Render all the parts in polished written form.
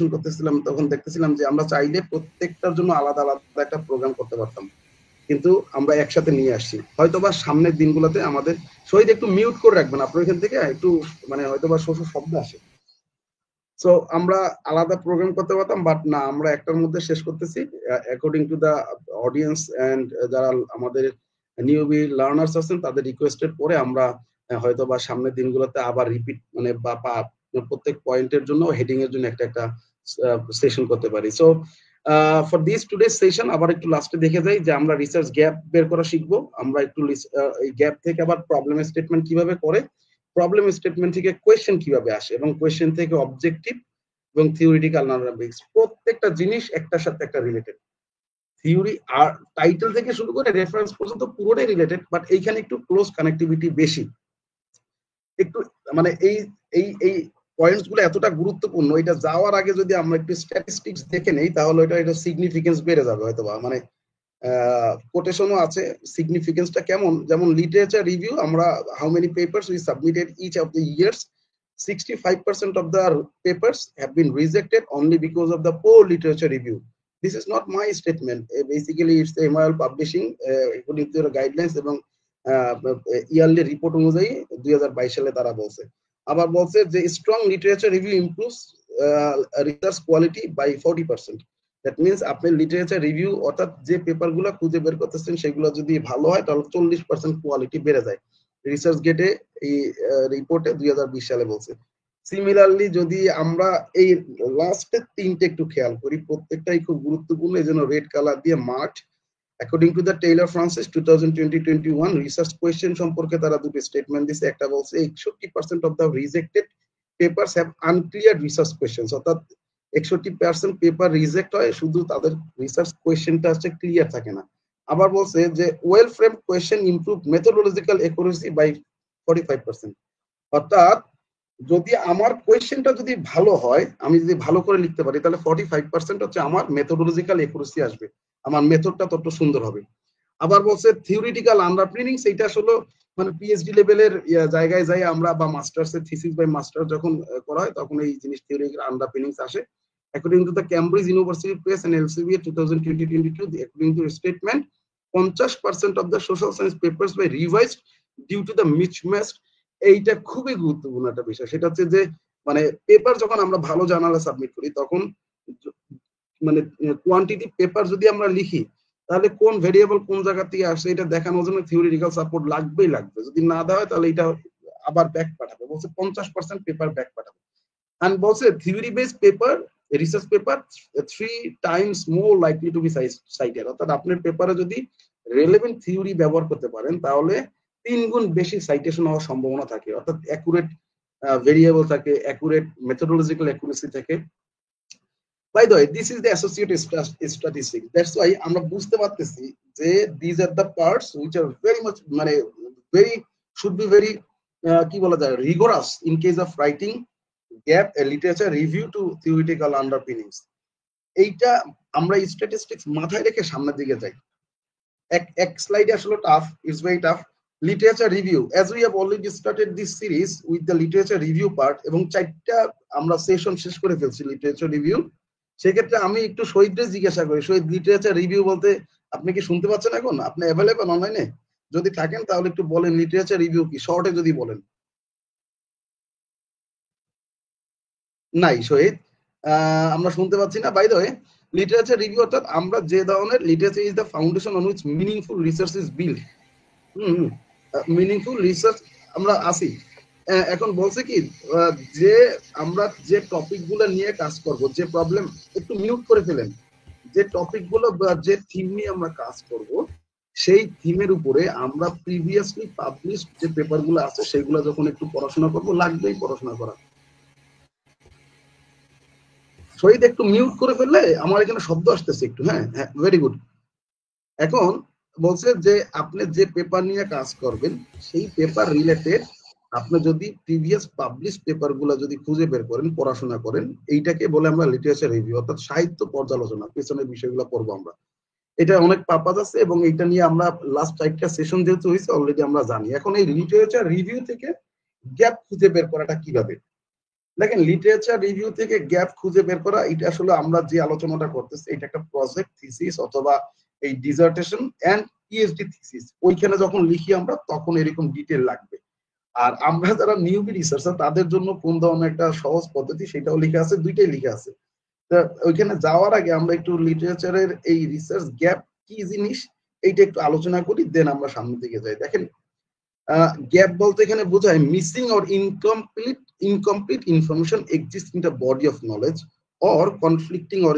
করতেছিলাম তখন দেখতেছিলাম যে আমরা চাইলে প্রত্যেকটার জন্য আলাদা আলাদা একটা প্রোগ্রাম করতে পারতাম, কিন্তু আমরা একসাথে নিয়ে আসছি। হয়তোবা সামনের দিনগুলোতে আমাদের শহীদ একটু মিউট করে রাখবেন, আপনার এখান থেকে একটু মানে হয়তোবা শোষ শব্দ আসে। সো আমরা আলাদা প্রোগ্রাম করতে পারতাম, বাট না, আমরা একটার মধ্যে শেষ করতেছি according to the audience and যারা আমাদের নিউবি লার্নার্স আছেন তাদের রিকোয়েস্টের পরে আমরা হয়তো বা সামনের দিনগুলোতে আবার রিপিট মানে বা প্রত্যেক পয়েন্টের জন্য হেডিং এর জন্য একটা একটা সেশন করতে পারি। So for this today session আবার একটু লাস্টে দেখে যাই যে আমরা রিসার্চ গ্যাপ বের করা শিখবো। আমরা একটু এই গ্যাপ থেকে আবার প্রবলেম স্টেটমেন্ট কিভাবে করে, প্রবলেম স্টেটমেন্ট থেকে কোয়েশ্চেন কিভাবে আসে, এবং কোয়েশ্চেন থেকে অবজেক্টিভ এবং থিওরিটিক্যাল অ্যানালিটিক্স প্রত্যেকটা জিনিস একটার সাথে একটা রিলেটেড। থিওরি আর টাইটেল থেকে শুরু করে রেফারেন্স পর্যন্ত পুরোটাই রিলেটেড, বাট এইখানে একটু ক্লোজ কানেক্টিভিটি বেশি। একটু মানে এই এই এই পয়েন্টস গুলো এতটা গুরুত্বপূর্ণ, এটা যাওয়ার আগে যদি আমরা একটু স্ট্যাটিস্টিক্স দেখে নেই তাহলে এটা সিগনিফিকেন্স বেড়ে যাবে হয়তো বা। মানে কোটেশনও আছে সিগনিফিকেন্সটা কেমন, যেমন লিটারেচার রিভিউ আমরা how many papers we submitted each of the years, 65% of the papers have been rejected only because of the poor literature review. This is not my statement. Basically, it's the MIL Publishing according to the guidelines এবং yearly report অনুযায়ী 2022 সালে তারা বলছে। আবার বলছে যে strong literature review improves research quality by 40%। That means আপনি literature review অর্থাৎ যে পেপারগুলো খুঁজে বের করতেছেন সেগুলো যদি ভালো হয় তাহলে 40% কোয়ালিটি বেড়ে যায়। রিসার্চ গেটে এই রিপোর্টে 2020 সালে বলছে। সিমিলারলি যদি আমরা এই লাস্টের তিনটে একটু খেয়াল করি, প্রত্যেকটাই খুব গুরুত্বপূর্ণ, এই জন্য রেড কালার দিয়ে marked. According to the Taylor Francis 2020-21 research question সম্পর্কে তারা দুটো স্টেটমেন্ট দিছে। একটা বলছে 61% of the rejected papers have unclear research question, অর্থাৎ 61% পেপার রিজেক্ট হয়, শুধু তাদের রিসার্চ কোয়েশ্চেনটা হচ্ছে ক্লিয়ার থাকে না। আবার বলছে যে well frame question improve methodological accuracy by 45%। অর্থাৎ যদি আমার কোয়েশ্চেনটা যদি ভালো হয়, আমি যদি ভালো করে লিখতে পারি, তাহলে 45% হচ্ছে আমার মেথোডোলজিক্যাল একুরেসি আসবে, আমার মেথডটা তত সুন্দর হবে। আবার বলছে থিওরিটিক্যাল আন্ডারপিনিংস, এইটা আসলে মানে পিএইচডি লেভেলের জায়গায় যাই আমরা বা মাস্টার্সের থিসিস বাই মাস্টার যখন করা হয় তখন এই জিনিস থিওরিটিক্যাল আন্ডারপিনিংস আসে। According to the Cambridge University Press and LCBA 2020-22 according to statement 50% of the social science papers by revised due to the mismatch. এইটা খুবই গুরুত্বপূর্ণ একটা বিষয়, সেটা হচ্ছে যে মানে পেপার যখন আমরা ভালো জার্নালে সাবমিট করি তখন মানে কোয়ান্টিটি পেপার যদি আমরা লিখি তাহলে কোন ভেরিয়েবল কোন জায়গা থেকে আসছে এটা দেখানোর জন্য থিওরিটিক্যাল সাপোর্ট লাগবেই লাগবে। যদি না দেওয়া হয় তাহলে এটা আবার ব্যাক পাঠাবে, বলছে 50% পেপার ব্যাক পাঠাবে। and বলছে theory based paper research paper 3 times more likely to be cited, অর্থাৎ আপনার পেপারে যদি রেলেভেন্ট থিওরি ব্যবহার করতে পারেন তাহলে 3 গুণ বেশি সাইটেশন হওয়ার সম্ভাবনা থাকে, অর্থাৎ অ্যাকুরেট ভেরিয়েবল থাকে, অ্যাকুরেট মেথোডোলজিক্যাল অ্যাকুরেসি থাকে। By the way this is the associated statistics, that's why আমরা বুঝতে পারতেছি যে this are the parts which are very much মানে ভেরি শুড বি ভেরি কি বলা যায় rigorous in case of writing gap literature review to theoretical underpinnings. এইটা আমরা স্ট্যাটিস্টিক্স মাথায় রেখে সামনের দিকে যাই। এক স্লাইডে আসলে tough, it's very tough. Literature review, as we have already started this series with the literature review part, এবং 4টা আমরা সেশন শেষ করে ফেলছি লিটারেচার রিভিউ। সেক্ষেত্রে আমি একটু শহীদদের জিজ্ঞাসা করি, শহীদ লিটারেচার রিভিউ বলতে আপনি কি শুনতে পাচ্ছেন এখন? আপনি অ্যাভেলেবল অনলাইনে? যদি থাকেন তাহলে একটু বলেন লিটারেচার রিভিউ কি, শর্টে যদি বলেন। নাই শহীদ, আমরা শুনতে পাচ্ছি না। By the way literature review অর্থাৎ আমরা যে ধরনের literature is the foundation on which meaningful research is build. Meaningful research আমরা আসি। এখন বলছে কি যে আমরা যে টপিক গুলো নিয়ে কাজ করব, যে প্রবলেম, একটু মিউট করে ফেলেন, যে টপিক গুলো বা যে থিম নিয়ে আমরা কাজ করব সেই থিমের উপরে আমরা প্রিভিয়াসলি পাবলিশ যে পেপার গুলো আছে সেগুলো যখন একটু পড়াশোনা করব, লাগবেই পড়াশোনা করা। শহীদ একটু মিউট করে ফেললে আমার এখানে শব্দ আসতেছে একটু। হ্যাঁ হ্যাঁ, ভেরি গুড। এখন বলছে যে আপনি যে পেপার নিয়ে কাজ করবেন সেই পেপার রিলেটেড আপনি যদি প্রিভিয়াস পাবলিশ পেপার গুলা যদি খুঁজে বের করেন, পড়াশোনা করেন, এইটাকে বলে আমরা লিটারেচার রিভিউ অর্থাৎ সাহিত্য পর্যালোচনা, পেছনের বিষয়গুলো পড়বো আমরা। এটা অনেক পারপাস আছে এবং এটা নিয়ে আমরা লাস্ট 4টা সেশন যেহেতু হয়েছে অলরেডি আমরা জানি। এখন এই লিটারেচার রিভিউ থেকে গ্যাপ খুঁজে বের করাটা কিভাবে, দেখেন লিটারেচার রিভিউ থেকে গ্যাপ খুঁজে বের করা, এটা আসলে আমরা যে আলোচনাটা করতেছি এটা একটা প্রজেক্ট থিসিস অথবা এই ডিসার্টেশন এন্ড পিএইচডি থিসিস, ওইখানে যখন লিখি আমরা তখন এরকম ডিটেল লাগবে। আর আমরা যারা নিউবি রিসার্চার তাদের জন্য কোন ধরনের একটা সহজ পদ্ধতি সেটাও লিখা আছে, দুইটাই লিখা আছে। তা ওইখানে যাওয়ার আগে আমরা একটু লিটারেচারের এই রিসার্চ গ্যাপ কি জিনিস এইটা একটু আলোচনা করি, দেন আমরা সামনের দিকে যাই। দেখেন গ্যাপ বলতে এখানে বোঝায় missing or incomplete information exist in the body of knowledge or conflicting or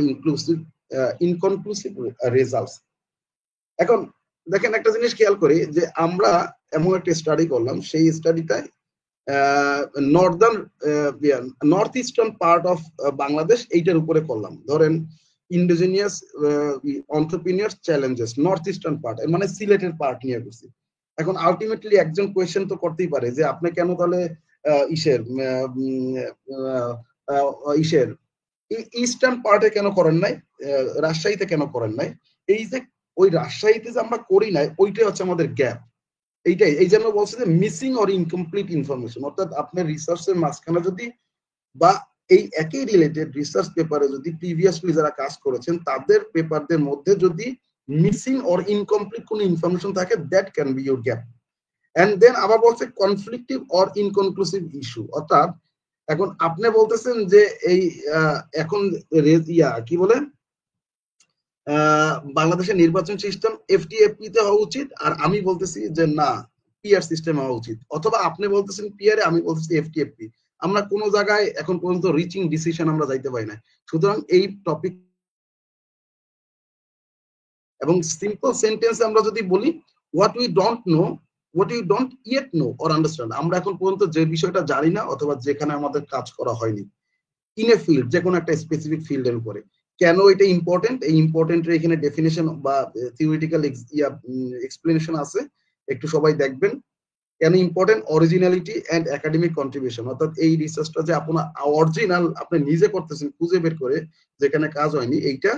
inconclusive results. এখন দেখেন একটা জিনিস খেয়াল করি যে আমরা এমন একটা স্টাডি করলাম, সেই স্টাডিটায় north eastern part of Bangladesh এইটার উপরে করলাম। ধরেন indigenous entrepreneurs challenges north eastern part, মানে সিলেটের পার্ট নিয়ে করছি। এখন আলটিমেটলি একজন কোয়েশ্চেন তো করতেই পারে যে আপনি কেন তাহলে ইসের ইস্টার্ন পার্টে কেন করেন নাই, রাজশাহীতে কেন করেন নাই। এই যে ওই রাজশাহীতে যে আমরা করি নাই ওইটাই হচ্ছে আমাদের গ্যাপ। এইটাই এই জন্য বলছে যে মিসিং অর ইনকমপ্লিট ইনফরমেশন, অর্থাৎ আপনার রিসার্চের মাঝখানে যদি বা এই একই রিলেটেড রিসার্চ পেপারে যদি প্রিভিয়াসলি যারা কাজ করেছেন তাদের পেপারদের মধ্যে যদি মিসিং অর ইনকমপ্লিট কোনো ইনফরমেশন থাকে, that can be your gap. And then আবার বলছে কনফ্লিক্টিভ অর ইনকনক্লুসিভ ইস্যু, অর্থাৎ এখন আপনি বলতেছেন যে এই এখন কি বলে বাংলাদেশের নির্বাচন সিস্টেম এফটিএপি তে হওয়া উচিত, আর আমি বলতেছি যে না পিআর সিস্টেম হওয়া উচিত, অথবা আপনি বলতেছেন পিআর আমি বলতেছি এফটিএপি। আমরা কোন জায়গায় এখন পর্যন্ত রিচিং ডিসিশন আমরা যাইতে পারি না। সুতরাং এই টপিক এবং সিম্পল সেন্টেন্সে আমরা যদি বলি what we don't know, what you don't yet know or understand, আমরা এখন পর্যন্ত যে বিষয়টা জানি না অথবা যেখানে আমাদের কাজ করা হয়নি ইন এ ফিল্ড, যে কোনো একটা স্পেসিফিক ফিল্ডের উপরে। কেন এটা ইম্পর্টেন্ট, এই ইম্পর্টেন্টের এখানে ডেফিনেশন বা থিওরিটিক্যাল এক্সপ্লেনেশন আছে, একটু সবাই দেখবেন। কেন important, originality and academic contribution, অর্থাৎ এই রিসার্চটা যে আপনার অরিজিনাল আপনি নিজে করতেছেন খুঁজে বের করে যেখানে কাজ হয়নি এইটা।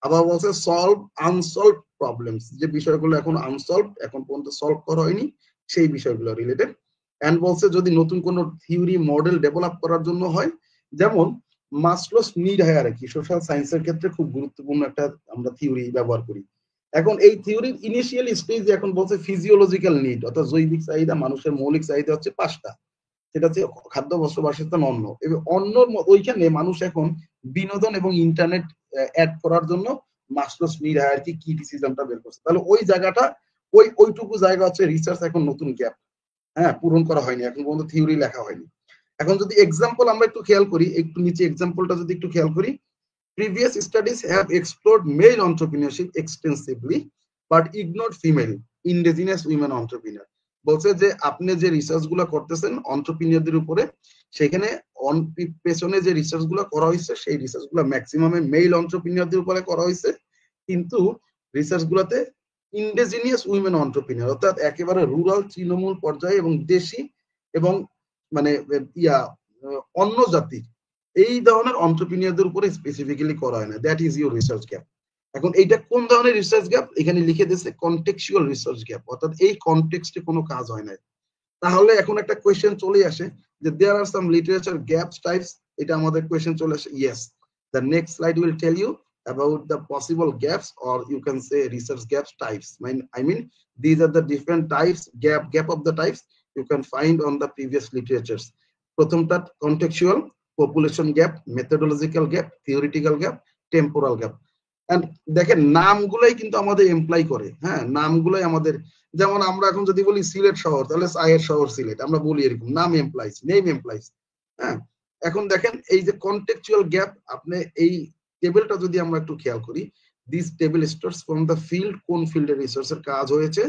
আবার বলছে সলভ আনসলভ প্রবলেমস, যে বিষয়গুলো এখন আনসলভ এখন পর্যন্ত সলভ করা হয়নি সেই বিষয়গুলো রিলেটেড। এন্ড বলছে যদি নতুন কোনো থিওরি মডেল ডেভেলপ করার জন্য হয়, যেমন মাসলোস নিড হায়ারার্কি সোশ্যাল সায়েন্সের ক্ষেত্রে খুব গুরুত্বপূর্ণ একটা আমরা থিওরি ব্যবহার করি। এখন এই থিওরির ইনিশিয়াল স্টেজ এখন বলছে ফিজিওলজিক্যাল নিড, অর্থাৎ জৈবিক চাহিদা, মানুষের মৌলিক চাহিদা হচ্ছে 5টা, সেটা হচ্ছে খাদ্য, বস্ত্র, বাসস্থান, অন্ন। এবং অন্যর ওইখানে মানুষ এখন বিনোদন এবং ইন্টারনেট অ্যাড করার জন্য মাসলোস নিড হায়ারার্কি কি ডিসিশনটা বের করছে। তাহলে ওই জায়গাটা ওইটুকু জায়গা হচ্ছে রিসার্চ এখন নতুন গ্যাপ, হ্যাঁ পূরণ করা হয়নি, এখন পর্যন্ত থিওরি লেখা হয়নি। এখন যদি এক্সাম্পল আমরা একটু খেয়াল করি, একটু নিচে এক্সাম্পলটা যদি একটু খেয়াল করি, previous studies have explored male entrepreneurship extensively but ignored female indigenous women entrepreneur। বলছে যে আপনি যে রিসার্চ গুলো করতেছেন অন্টারপ্রিনিয়রদের উপরে, সেখানে পেছনে যে রিসার্চ গুলো করা হয়েছে সেই রিসার্চ গুলো ম্যাক্সিমামে মেল অন্টারপ্রিনিয়রদের উপরে করা হয়েছে, কিন্তু রিসার্চ গুলোতে ইন্ডিজিনিয়াস উইমেন অন্টারপ্রিনিয়র, অর্থাৎ একেবারে রুরাল তৃণমূল পর্যায়ে এবং দেশি এবং মানে অন্য জাতির এই ধরনের অন্টারপ্রিনিয়রদের উপরে স্পেসিফিক্যালি করা হয় না। That is your research gap. এখন এইটা কোন ধরনের রিসার্চ গ্যাপ, এখানে লিখে দিয়েছে কনটেক্সচুয়াল রিসার্চ গ্যাপ, অর্থাৎ এই কনটেক্সটে কোনো কাজ হয় না। তাহলে এখন একটা কোয়েশ্চেন চলে আসে যে there are some literature gaps types, এটা আমাদের কোয়েশ্চেন চলে আসে। Yes, the next slide will tell you about the possible gaps, or you can say research gaps types. I mean these are the different types, gap of the types you can find on the previous literatures. প্রথমটা contextual, population gap, methodological gap, theoretical gap, temporal gap। And দেখেন নামগুলাই কিন্তু আমাদের employ করে, হ্যাঁ নামগুলাই আমাদের, যেমন আমরা এখন যদি বলি সিলেট শহর তাহলে চায়ের শহর সিলেট আমরা বলি, এরকম নাম এমপ্লয়স, নেম এমপ্লয়স। হ্যাঁ এখন দেখেন এই যে কন্টেক্সচুয়াল গ্যাপ, আপনি এই টেবিলটা যদি আমরা একটু খেয়াল করি, this table starts from the field, কোন ফিল্ডে রিসার্চের কাজ হয়েছে,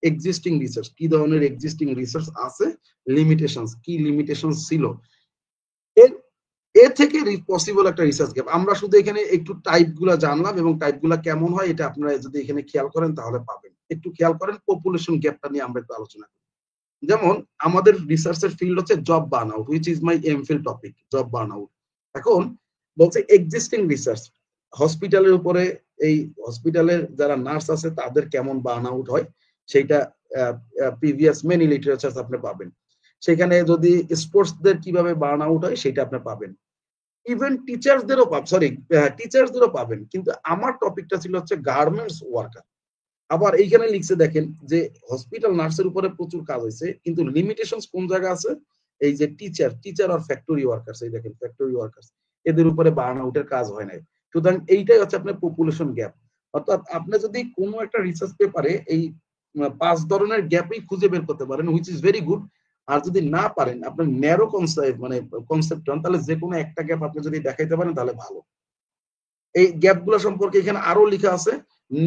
এক্সিস্টিং রিসার্চ কি ধরনের এক্সিস্টিং রিসার্চ আছে, লিমিটেশনস কি লিমিটেশনস ছিল, এর থেকে পসিবল একটা রিসার্চ গ্যাপ। আমরা শুধু এখানে একটু টাইপ গুলা জানলাম এবং টাইপ গুলা কেমন হয় এটা আপনারা যদি এখানে খেয়াল করেন তাহলে পাবেন। একটু খেয়াল করেন পপুলেশন গ্যাপটা নিয়ে আমরা একটু আলোচনা করি। যেমন আমাদের রিসার্চের ফিল্ড হচ্ছে job burn out, which is my MPhil topic, job burn out. এখন বলছে এক্সিস্টিং রিসার্চ, হসপিটালের উপরে, এই হসপিটালের যারা নার্স আছে তাদের কেমন বার্ন আউট হয় সেইটা প্রিভিয়াস মেনি লিটারেচার আপনি পাবেন। সেখানে যদি স্পোর্টসদের কিভাবে বার্ন আউট হয় সেটা আপনি পাবেন। ইভেন টিচার্সদেরও টিচার্সদেরও পাবেন। কিন্তু আমার টপিকটা ছিল হচ্ছে গার্মেন্টস ওয়ার্কার। আবার এইখানে লিখছে দেখেন যে হসপিটাল নার্সের উপরে প্রচুর কাজ হয়েছে, কিন্তু লিমিটেশনস কোন জায়গায় আছে? এই যে টিচার আর ফ্যাক্টরি ওয়ার্কার্স, এই দেখেন ফ্যাক্টরি ওয়ার্কার্স, এদের উপরে বার্ন আউটের কাজ হয় নাই। সুতরাং এইটাই হচ্ছে আপনার পপুলেশন গ্যাপ। অর্থাৎ আপনি যদি কোনো একটা রিসার্চ পেপারে এই 5 ধরনের গ্যাপই খুঁজে বের করতে পারেন, হুইচ ইজ ভেরি গুড। আর যদি না পারেন, আপনার ন্যারো কনসেপ্ট মানে কনসেপ্ট হন, তাহলে যে কোনো একটা গ্যাপ আপনি যদি দেখাইতে পারেন তাহলে ভালো। এই গ্যাপগুলো সম্পর্কে এখানে আরো লেখা আছে।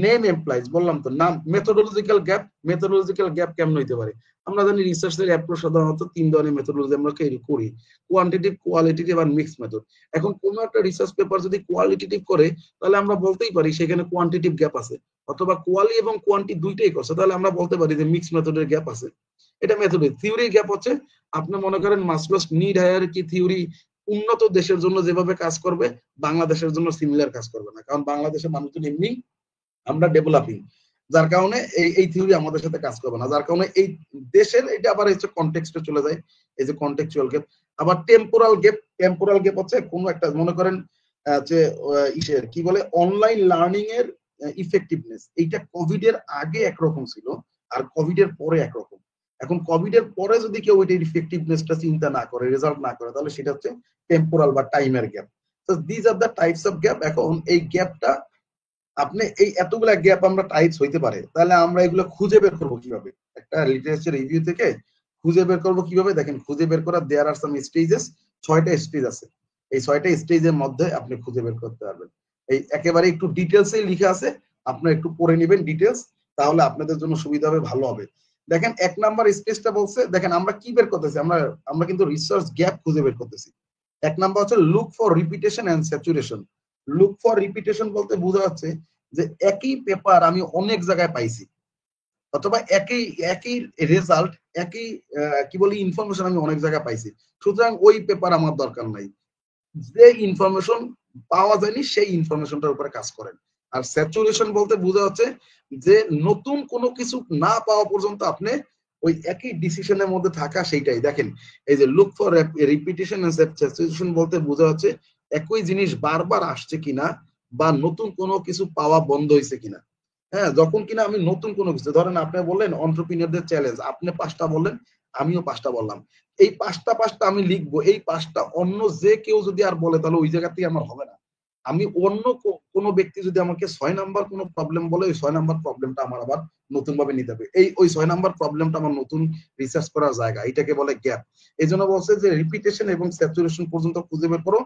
নেম এমপ্লয়িজ, বললাম তো নাম। মেথোডোলজিক্যাল গ্যাপ কেমন হইতে পারে? আমরা জানি রিসার্চের অ্যাপ্রোচ সাধারণত 3 ধরনের মেথোডোলজি আমরা করি, কোয়ান্টিটিভ, কোয়ালিটেটিভ আর মিক্সড মেথড। এখন কোন একটা রিসার্চ পেপার যদি কোয়ালিটেটিভ করে, তাহলে আমরা বলতেই পারি সেখানে কোয়ান্টিটিভ গ্যাপ আছে, অথবা কোয়ালি এবং কোয়ান্টি দুইটাই করছে, তাহলে আমরা বলতে পারি যে মিক্সড মেথডের গ্যাপ আছে। এটা মেথড। থিওরির গ্যাপ হচ্ছে, আপনি মনে করেন মাসলোস নিড হায়ারার্কি থিওরি উন্নত দেশের জন্য যেভাবে কাজ করবে, বাংলাদেশের জন্য সিমিলার কাজ করবে না, কারণ বাংলাদেশের মানুষজন এমনি আমরা ডেভেলপিং, যার কারণে এই থিওরি আমাদের সাথে কাজ করবে না, যার কারণে এই দেশের এটা আবার হচ্ছে কনটেক্সটে চলে যায়, এই যে কনটেক্সচুয়াল গ্যাপ। আবার টেম্পোরাল গ্যাপ হচ্ছে কোন একটা, মনে করেন যে ইসের কি বলে অনলাইন লার্নিং এর ইফেক্টিভনেস, এইটা কোভিড এর আগে একরকম ছিল আর কোভিড এর পরে একরকম। এখন কোভিড এর পরে যদি কেউ এটার ইফেক্টিভনেসটা চিন্তা না করে, রেজাল্ট না করে, তাহলে সেটা হচ্ছে টেম্পোরাল বা টাইমের গ্যাপ। তো this are the types of gap. এখন এই গ্যাপটা আপনি এই এতগুলা গ্যাপ আমরা টাইপস হইতে পারে, তাহলে আমরা এগুলো খুঁজে বের করবো কিভাবে? একটা লিটারেচার রিভিউ থেকে খুঁজে বের করবো কিভাবে? দেখেন, খুঁজে বের করা দেয়ার আর সাম স্টেজেস, 6টা স্টেজ আছে। এই 6টা স্টেজের মধ্যে আপনি খুঁজে বের করতে পারবেন। এই একেবারে একটু ডিটেলসে লিখা আছে, আপনারা একটু পড়ে নেবেন ডিটেলস, তাহলে আপনাদের জন্য সুবিধা হবে, ভালো হবে। দেখেন 1 নাম্বার স্টেজটা বলছে, দেখেন আমরা কি বের করতেছি, আমরা কিন্তু রিসার্চ গ্যাপ খুঁজে বের করতেছি। 1 নাম্বার হচ্ছে look for repetition and saturation. Look for repetition বলতে বোঝা যাচ্ছে যে একই পেপার আমি অনেক জায়গায় পাইছি, অথবা একই একই রেজাল্ট, একই কি বলি ইনফরমেশন আমি অনেক জায়গায় পাইছি, সুতরাং ওই পেপার আমার দরকার নাই। যে ইনফরমেশন পাওয়া যায়নি সেই ইনফরমেশনটার উপরে কাজ করেন। আর স্যাচুরেশন বলতে বোঝা হচ্ছে যে নতুন কোনো কিছু না পাওয়া পর্যন্ত আপনি ওই একই ডিসিশনের মধ্যে থাকা, সেইটাই। দেখেন এই যে look for repetition and saturation বলতে বোঝা হচ্ছে একই জিনিস বারবার আসছে কিনা, বা নতুন কোনো কিছু পাওয়া বন্ধ হয়েছে কিনা। হ্যাঁ, যখন কিনা আমি নতুন কোনো কিছু, ধরেন আপনি বললেন এন্টারপ্রেনিউরদের চ্যালেঞ্জ, আপনি 5টা বললেন, আমিও 5টা বললাম, এই 5টা আমি লিখবো, এই 5টা অন্য যে কেউ যদি আর বলে, তাহলে ওই জায়গা থেকে আমার হবে না। আমি অন্য কোনো ব্যক্তি যদি আমাকে 6 নাম্বার কোনো প্রবলেম বলে, ওই 6 নাম্বার প্রবলেমটা আমার আবার নতুন ভাবে নিতে হবে। ওই 6 নাম্বার প্রবলেমটা আমার নতুন রিসার্চ করার জায়গা, এটাকে বলে গ্যাপ। এই জন্য বলছে যে রিপিটেশন এবং স্যাচুরেশন পর্যন্ত খুঁজে বের করো।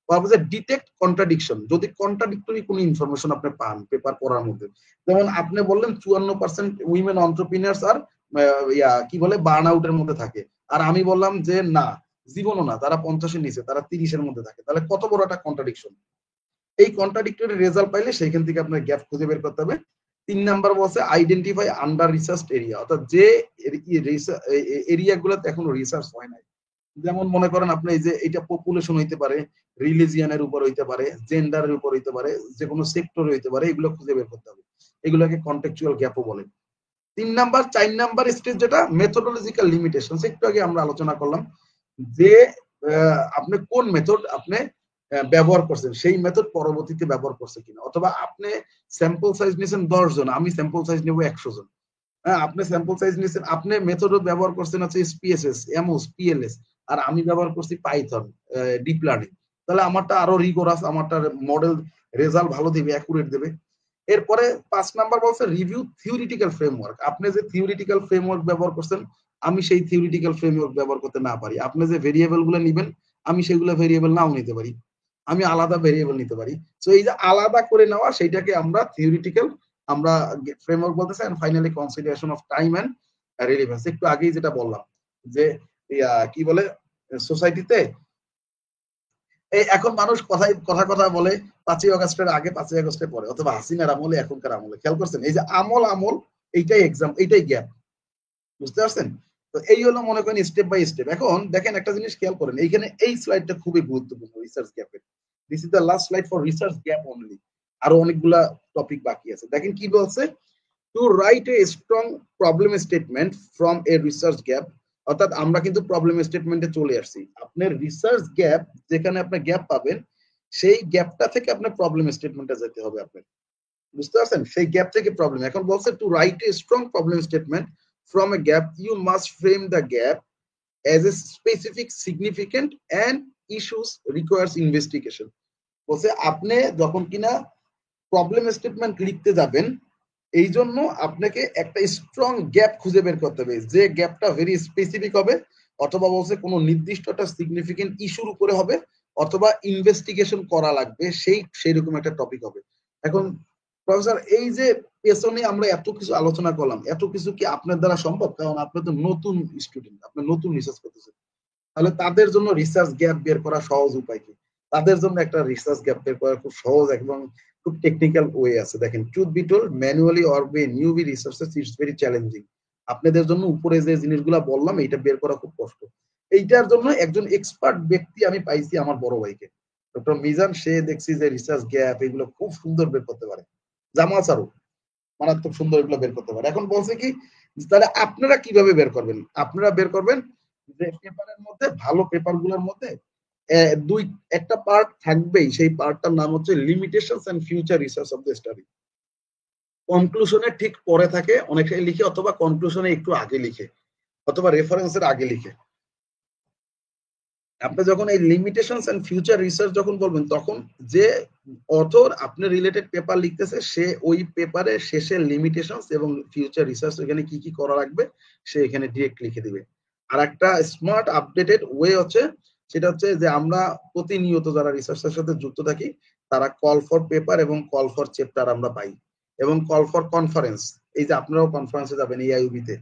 তারপরে ডিটেক্ট কন্ট্রাডিকশন, যদি কন্ট্রাডিক্টরি কোনো ইনফরমেশন আপনি পান পেপার পড়ার মধ্যে, যেমন আপনি বললেন 54% উইমেন এন্টারপ্রেনিউরস আর কি বলে বার্ন আউটের মধ্যে থাকে, আর আমি বললাম যে না, জীবনও না, তারা 50-এর নিচে, তারা 30-এর মধ্যে থাকে, তাহলে কত বড় একটা কন্ট্রাডিকশন। এই কন্ট্রাডিক্টরি রেজাল্ট পাইলে সেইখান থেকে আপনার গ্যাপ খুঁজে বের করতে হবে। 3 নাম্বার বলছে আইডেন্টিফাই আন্ডার রিসার্চড এরিয়া, অর্থাৎ যে এরিয়াগুলোতে এখনো রিসার্চ হয় নাই। যেমন মনে করেন আপনি এই যে এটা পপুলেশন হইতে পারে, রিলিজিয়ানের উপর হইতে পারে, জেন্ডারের উপর হইতে পারে, যে কোনো সেক্টরে হইতে পারে, এগুলো খুঁজে বের করতে হবে। এগুলোকে কন্টেক্সচুয়াল গ্যাপও বলে। 4 নাম্বার স্টেজ যেটা মেথোডোলজিক্যাল লিমিটেশন, একটু আগে আমরা আলোচনা করলাম যে আপনি কোন মেথড আপনি ব্যবহার করছেন, সেই মেথড পরবর্তীতে ব্যবহার করছে কিনা, অথবা আপনি স্যাম্পল সাইজ নিয়েছেন 10 জন, আমি স্যাম্পল সাইজ নেব 100 জন। হ্যাঁ, আপনি স্যাম্পল সাইজ নিয়েছেন, আপনি মেথড ব্যবহার করছেন হচ্ছে SPSS, এমওস, PLS, আর আমি ব্যবহার করছি পাইথন, ডিপ লার্নিং, তাহলে আমারটা আরো রিগোরাস, আমারটা মডেল রেজাল্ট ভালো দিবে, অ্যাকুরেট দেবে। এরপরে 5 নাম্বার বলছে রিভিউ থিওরিটিক্যাল ফ্রেমওয়ার্ক। আপনি যে থিওরিটিক্যাল ফ্রেমওয়ার্ক ব্যবহার করছেন, আমি সেই থিওরিটিক্যাল ফ্রেমওয়ার্ক ব্যবহার করতে না পারি। আপনি যে ভেরিয়েবল গুলো নিবেন, আমি সেগুলো ভেরিয়েবল নাও নিতে পারি, আমি আলাদা ভেরিয়েবল নিতে পারি। সো এই যে আলাদা করে নেওয়া, সেইটাকে আমরা থিওরিটিক্যাল আমরা ফ্রেমওয়ার্ক বলতেছি। And finally consideration of time and relevance, একটু আগেই যেটা বললাম যে কি বলে সোসাইটিতে এখন মানুষ কথা বলে 5ই আগস্টের আগে, 5ই আগস্টের পরে, অথবা হাসিনার আমলে, এখনকার আমলে। খেয়াল করছেন এই যে আমল, এইটাই এক্সাম, এইটাই গ্যাপ, বুঝতে পারছেন? তো এই হলো মনে করেন স্টেপ বাই স্টেপ। এখন দেখেন একটা জিনিস খেয়াল করেন, এইখানে এই স্লাইডটা খুবই গুরুত্বপূর্ণ রিসার্চ গ্যাপের। This is the last slide for research gap only. আরো অনেকগুলা টপিক বাকি আছে। দেখেন কি বলছে, to write a strong problem statement from a research gap, অর্থাৎ আমরা কিন্তু প্রবলেম স্টেটমেন্টে চলে আসছি। আপনার রিসার্চ গ্যাপ যেখানে আপনি গ্যাপ পাবেন, সেই গ্যাপটা থেকে আপনার প্রবলেম স্টেটমেন্টে যেতে হবে আপনার। বুঝতে পারছেন? সেই গ্যাপ থেকে প্রবলেম। এখন বলছে to write a strong problem statement from a gap you must frame the gap as a specific significant and issues requires investigation. বলছে আপনি যখন কিনা প্রবলেম স্টেটমেন্ট লিখতে যাবেন, এই জন্য আপনাকে একটা স্ট্রং গ্যাপ খুঁজে বের করতে হবে, যে গ্যাপটা ভেরি স্পেসিফিক হবে, অথবা বলছে কোনো নির্দিষ্ট একটা সিগনিফিকেন্ট ইস্যুর উপরে হবে, অথবা ইনভেস্টিগেশন করা লাগবে, সেই রকম একটা টপিক হবে। এখন প্রফেসর, এই যে পেছনে আমরা এত কিছু আলোচনা করলাম, এত কিছু কি আপনার দ্বারা সম্ভব? কারণ আপনি তো নতুন স্টুডেন্ট, আপনি নতুন রিসার্চ করতেছেন। তাহলে তাদের জন্য রিসার্চ গ্যাপ বের করা সহজ উপায় কি? তাদের জন্য একটা রিসার্চ গ্যাপ বের করা খুব সহজ এবং খুব টেকনিক্যাল ওয়ে আছে। দেখেন, truth be told, manually or by newbie researches it's very challenging. আপনাদের জন্য উপরে যে জিনিসগুলো বললাম, এটা বের করা খুব কষ্ট। এইটার জন্য একজন এক্সপার্ট ব্যক্তি আমি পাইছি, আমার বড় ভাইকে, ডক্টর মিজান। সে দেখছি যে রিসার্চ গ্যাপ এগুলো খুব সুন্দর বের করতে পারে। জামাল স্যারও মারাত্মক সুন্দর এগুলো বের করতে পারে। এখন বলছে কি, তাহলে আপনারা কিভাবে বের করবেন? আপনারা বের করবেন যে পেপারের মধ্যে, ভালো পেপারগুলোর মধ্যে একটা পার্ট থাকবেই, সেই পার্টটার নাম হচ্ছে limitations and future research of the study. কনক্লুশনের ঠিক পরে থাকে অনেকটাই লিখে, অথবা কনক্লুশনে একটু আগে লিখে, অথবা রেফারেন্সের আগে লিখে। আপনি যখন এই লিমিটেশনস এন্ড ফিউচার রিসার্চ যখন বলবেন, তখন যে অথর আপনি রিলেটেড পেপার লিখতেছে, সে ওই পেপারে শেষে লিমিটেশনস এবং ফিউচার রিসার্চ এখানে কি কি করা লাগবে সে এখানে ডিরেক্ট লিখে দিবে। আর একটা স্মার্ট আপডেটেড ওয়ে হচ্ছে, সেটা হচ্ছে যে আমরা প্রতিনিয়ত যারা রিসার্চের সাথে যুক্ত থাকি, তারা কল ফর পেপার এবং কল ফর চ্যাপ্টার আমরা পাই, এবং কল ফর কনফারেন্স। এই যে আপনারাও কনফারেন্সে যাবেন এআইইউবি তে,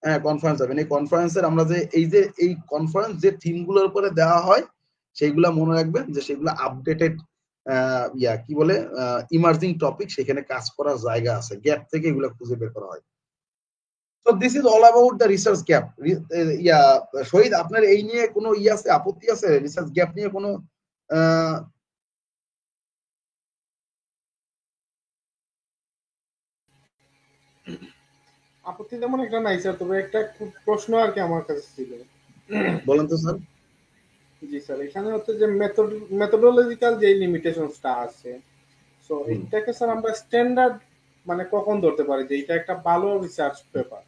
হ্যাঁ কনফারেন্স যাবেন, এই কনফারেন্সের আমরা যে এই কনফারেন্স যে থিমগুলোর উপরে দেওয়া হয়, সেইগুলা মনে রাখবেন যে সেগুলো আপডেটেড কি বলে ইমার্জিং টপিক, সেখানে কাজ করার জায়গা আছে, গ্যাপ থেকে এগুলো খুঁজে বের করা হয়। So this is all about the research gap. শহীদ, আপনার এই নিয়ে কোনো আছে, আপত্তি আছে? রিসার্চ গ্যাপ নিয়ে কোনো আপত্তি তেমন একটা নাই স্যার, তবে একটা প্রশ্ন আর কি আমার কাছে ছিল। বলেন তো স্যার। জি স্যার, এখানে হচ্ছে যে মেথোডোলজিক্যাল যে লিমিটেশনসটা আছে, সো এটাকে স্যার আমরা স্ট্যান্ডার্ড মানে কখন ধরতে পারি যে এটা একটা ভালো রিসার্চ পেপার?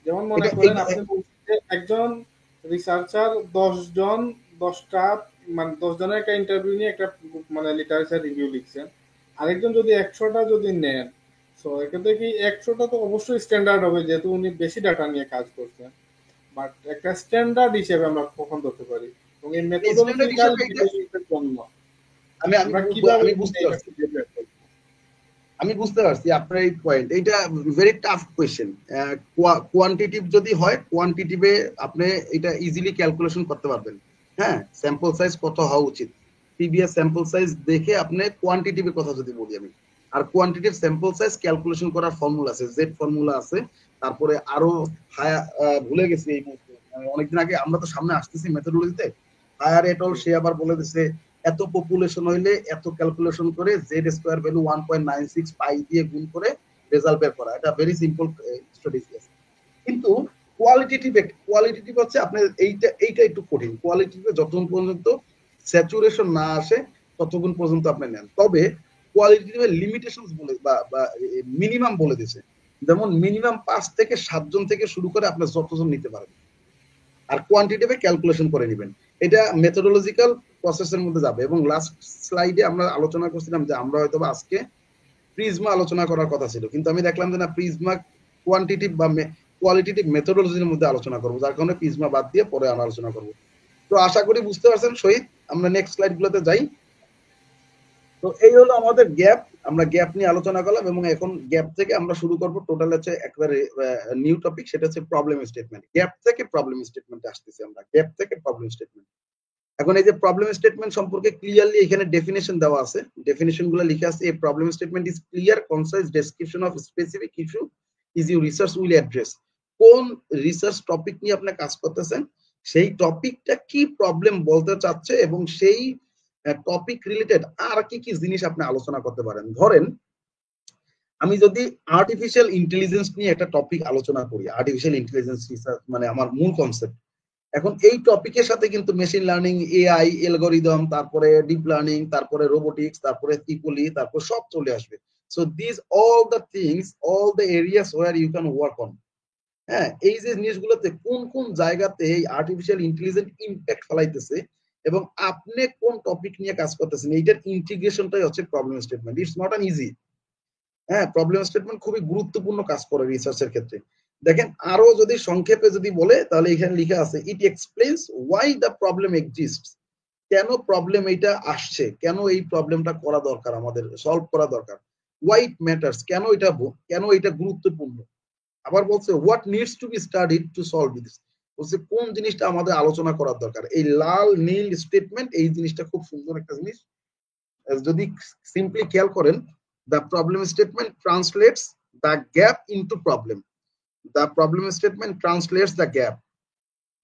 যেমন মনে করেন আপনি বলছেন যে একজন রিসার্চার 10 জনের একটা ইন্টারভিউ নিয়ে একটা মানে লিটারেচার রিভিউ লিখছেন, আরেকজন যদি 100টা যদি নেন, সো এক্ষেত্রে কি 100টা তো অবশ্যই স্ট্যান্ডার্ড হবে, যেহেতু উনি বেশি ডাটা নিয়ে কাজ করছেন। বাট একটা স্ট্যান্ডার্ড হিসেবে আমরা কখন ধরতে পারি? এবং এই মেথোডোলজিক্যাল লিমিটেশনসের জন্য আমরা কিভাবে আমি বুঝতে পারছি আপনার এই পয়েন্ট। এটা ভেরি টাফ কোয়েশ্চেন। কোয়ান্টিটিভ যদি হয়, কোয়ান্টিটিভে আপনি এটা ইজিলি ক্যালকুলেশন করতে পারবেন। হ্যাঁ, স্যাম্পল সাইজ কত হওয়া উচিত, প্রিভিয়াস স্যাম্পল সাইজ দেখে আপনি কোয়ান্টিটিভের কথা যদি বলি আমি, আর কোয়ান্টিটিভ স্যাম্পল সাইজ ক্যালকুলেশন করার ফর্মুলা আছে, জেড ফর্মুলা আছে। তারপরে আরো ভুলে গেছি এই মুহূর্তে, অনেকদিন আগে, আমরা তো সামনে আসতেছি মেথোডোলজিতে। হায়ার এটল সে আবার বলে দিচ্ছে এত পপুলেশন হইলে এত ক্যালকুলেশন করে জেড স্কয়ার ভ্যালু 1.96 পাই দিয়ে গুণ করে রেজাল্ট বের করা। এটা ভেরি সিম্পল স্ট্যাটিস্টিক্স। কিন্তু কোয়ালিটেটিভ হচ্ছে আপনার এইটা একটু কঠিন। কোয়ালিটিভে যতক্ষণ পর্যন্ত স্যাচুরেশন না আসে ততক্ষণ পর্যন্ত আপনি নেন। তবে কোয়ালিটিভের লিমিটেশনস বলে বা মিনিমাম বলে দিয়েছে, যেমন মিনিমাম 5 থেকে 7 জন থেকে শুরু করে আপনি যতজন নিতে পারেন, আর কোয়ান্টিটিভে ক্যালকুলেশন করে নেবেন। এটা মেথোডোলজিক্যাল প্রসেসের মধ্যে যাবে। এবং লাস্ট স্লাইডে আমরা আলোচনা করছিলাম যে আমরা হয়তো আজকে প্রিজমা আলোচনা করার কথা ছিল, কিন্তু আমি দেখলাম যে না, প্রিজমা কোয়ান্টিটিভ বা কোয়ালিটেটিভ মেথোডোলজির মধ্যে আলোচনা করবো, যার কারণে প্রিজমা বাদ দিয়ে পরে আমরা আলোচনা করবো। তো আশা করি বুঝতে পারছেন শহীদ। আমরা নেক্সট স্লাইড গুলোতে যাই। তো এই হলো আমাদের গ্যাপ। আমরা গ্যাপ নিয়ে আলোচনা করলাম, এবং এখন গ্যাপ থেকে আমরা শুরু করবো টোটাল হচ্ছে একবারে নিউ টপিক, সেটা হচ্ছে প্রবলেম স্টেটমেন্ট। গ্যাপ থেকে প্রবলেম স্টেটমেন্ট আসতেছি আমরা, গ্যাপ থেকে প্রবলেম স্টেটমেন্ট। এখন এই যে প্রবলেম স্টেটমেন্ট সম্পর্কে ক্লিয়ারলি এখানে ডেফিনেশন দেওয়া আছে, ডেফিনেশন গুলো লিখে আছে। এই problem statement is clear concise description of specific issue is you research will address. কোন রিসার্চ টপিক নিয়ে আপনি কাজ করতেছেন, সেই টপিকটা কি প্রবলেম বলতে চাচ্ছে, এবং সেই টপিক রিলেটেড আর কি কি জিনিস আপনি আলোচনা করতে পারেন। ধরেন আমি যদি আর্টিফিশিয়াল ইন্টেলিজেন্স নিয়ে একটা টপিক আলোচনা করি, আর্টিফিশিয়াল ইন্টেলিজেন্স রিসার্চ মানে আমার মূল কনসেপ্ট, এখন এই টপিকের সাথে কিন্তু মেশিন লার্নিং, এআই, অ্যালগরিদম, তারপরে ডিপ লার্নিং, তারপরে রোবোটিক্স, তারপরে ত্রিপলি, তারপর সব চলে আসবে। So this all the things, all the areas where you can work on. হ্যাঁ, এই যে জিনিসগুলোতে কোন কোন জায়গাতে এই আর্টিফিশিয়াল ইন্টেলিজেন্স ইম্প্যাক্ট ফেলাইতেছে এবং আপনি কোন টপিক নিয়ে কাজ করতেছেন, এইটার ইন্টিগ্রেশনটাই হচ্ছে problem statement. It's not an easy. হ্যাঁ, প্রবলেম স্টেটমেন্ট খুবই গুরুত্বপূর্ণ কাজ করে রিসার্চের ক্ষেত্রে। দেখেন আরো যদি সংক্ষেপে যদি বলে তাহলে এখানে লিখা আছে, it explains why the problem exists. কেন প্রবলেম এইটা আসছে, কেন এই প্রবলেমটা করা দরকার, আমাদের সলভ করা দরকার। ওয়াই ইট ম্যাটার্স, কেন এটা গুরুত্বপূর্ণ। আবার বলছে what needs to be studied to solve this, বলছে কোন জিনিসটা আমাদের আলোচনা করার দরকার। এই লাল নীল স্টেটমেন্ট, এই জিনিসটা খুব সুন্দর একটা জিনিস। যদি সিম্পলি খেয়াল করেন, the problem statement translates the gap into problem. The problem statement translates the gap.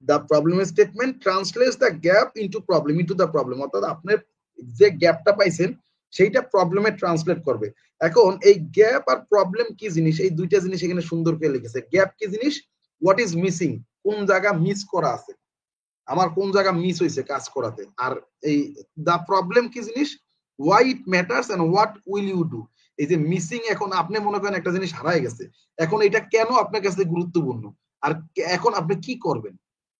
The problem statement translates the gap into problem, into the problem, অর্থাৎ আপনার যে গ্যাপটা পাইছেন সেইটা প্রবলেমে ট্রান্সলেট করবে। এখন এই গ্যাপ আর প্রবলেম কি জিনিস, এই দুইটা জিনিস এখানে সুন্দর করে লিখেছে। গ্যাপ কি জিনিস, হোয়াট ইজ মিসিং, কোন জায়গা মিস করা আছে, আমার কোন জায়গা মিস হয়েছে কাজ করাতে। আর এই দা প্রবলেম কি জিনিস, why it matters and what will you do. এই যে মিসিং, এখন আপনি মনে করেন একটা জিনিস হারায় গেছে, এখন এটা কেন আপনার কাছে গুরুত্বপূর্ণ, আর এখন আপনি কি করবেন।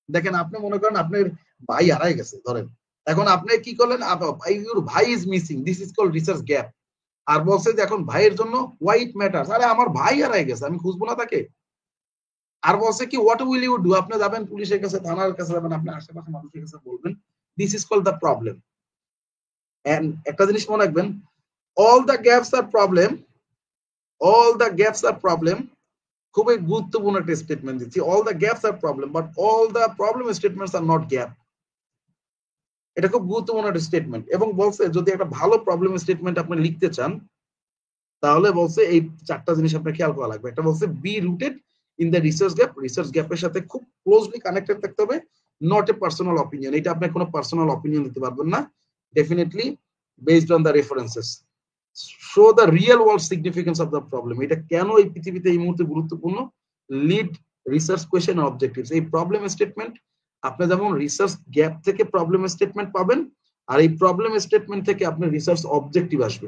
দেখেন আপনি মনে করেন আপনার ভাই হারায় গেছে ধরেন, এখন আপনি কি করলেন, your why is missing, this is called research gap. আর বলছে যে এখন ভাইয়ের জন্য ওয়াই ইট ম্যাটার্স, আরে আমার ভাই হারায় গেছে, আমি খুঁজবো না তাকে। আর বলছে কি হোয়াট উইল ইউ ডু, আপনি যাবেন পুলিশের কাছে, থানার কাছে যাবেন, আপনি আশেপাশে মানুষের কাছে বলবেন, this is called the problem. And একটা জিনিস মনে রাখবেন, all the gaps are problem, all the gaps are problem, খুবই গুরুত্বপূর্ণ একটা স্টেটমেন্ট দিচ্ছি। All the gaps are problem but all the problem statements are not gap. এটা খুব গুরুত্বপূর্ণ একটা স্টেটমেন্ট। এবং বলছে যদি একটা ভালো প্রবলেম স্টেটমেন্ট আপনি লিখতে চান তাহলে বলছে এই চারটা জিনিস আপনার খেয়াল করা লাগবে। একটা বলছে be rooted in the research gap, research গ্যাপের সাথে খুব ক্লোজলি কানেক্টেড থাকতে হবে, নট এ পার্সোনাল অপিনিয়ন, এটা আপনি কোনো পার্সোনাল অপিনিয়ন দিতে পারবেন না, definitely based on the references. Show the real world significance of the problem, এটা কেন এই পৃথিবীতে এই মুহূর্তে গুরুত্বপূর্ণ। লিড রিসার্চ কোয়েশ্চেন অবজেক্টিভস, এই প্রবলেম স্টেটমেন্ট আপনি যেমন রিসার্চ গ্যাপ থেকে প্রবলেম স্টেটমেন্ট পাবেন, আর এই প্রবলেম স্টেটমেন্ট থেকে আপনার রিসার্চ অবজেক্টিভ আসবে,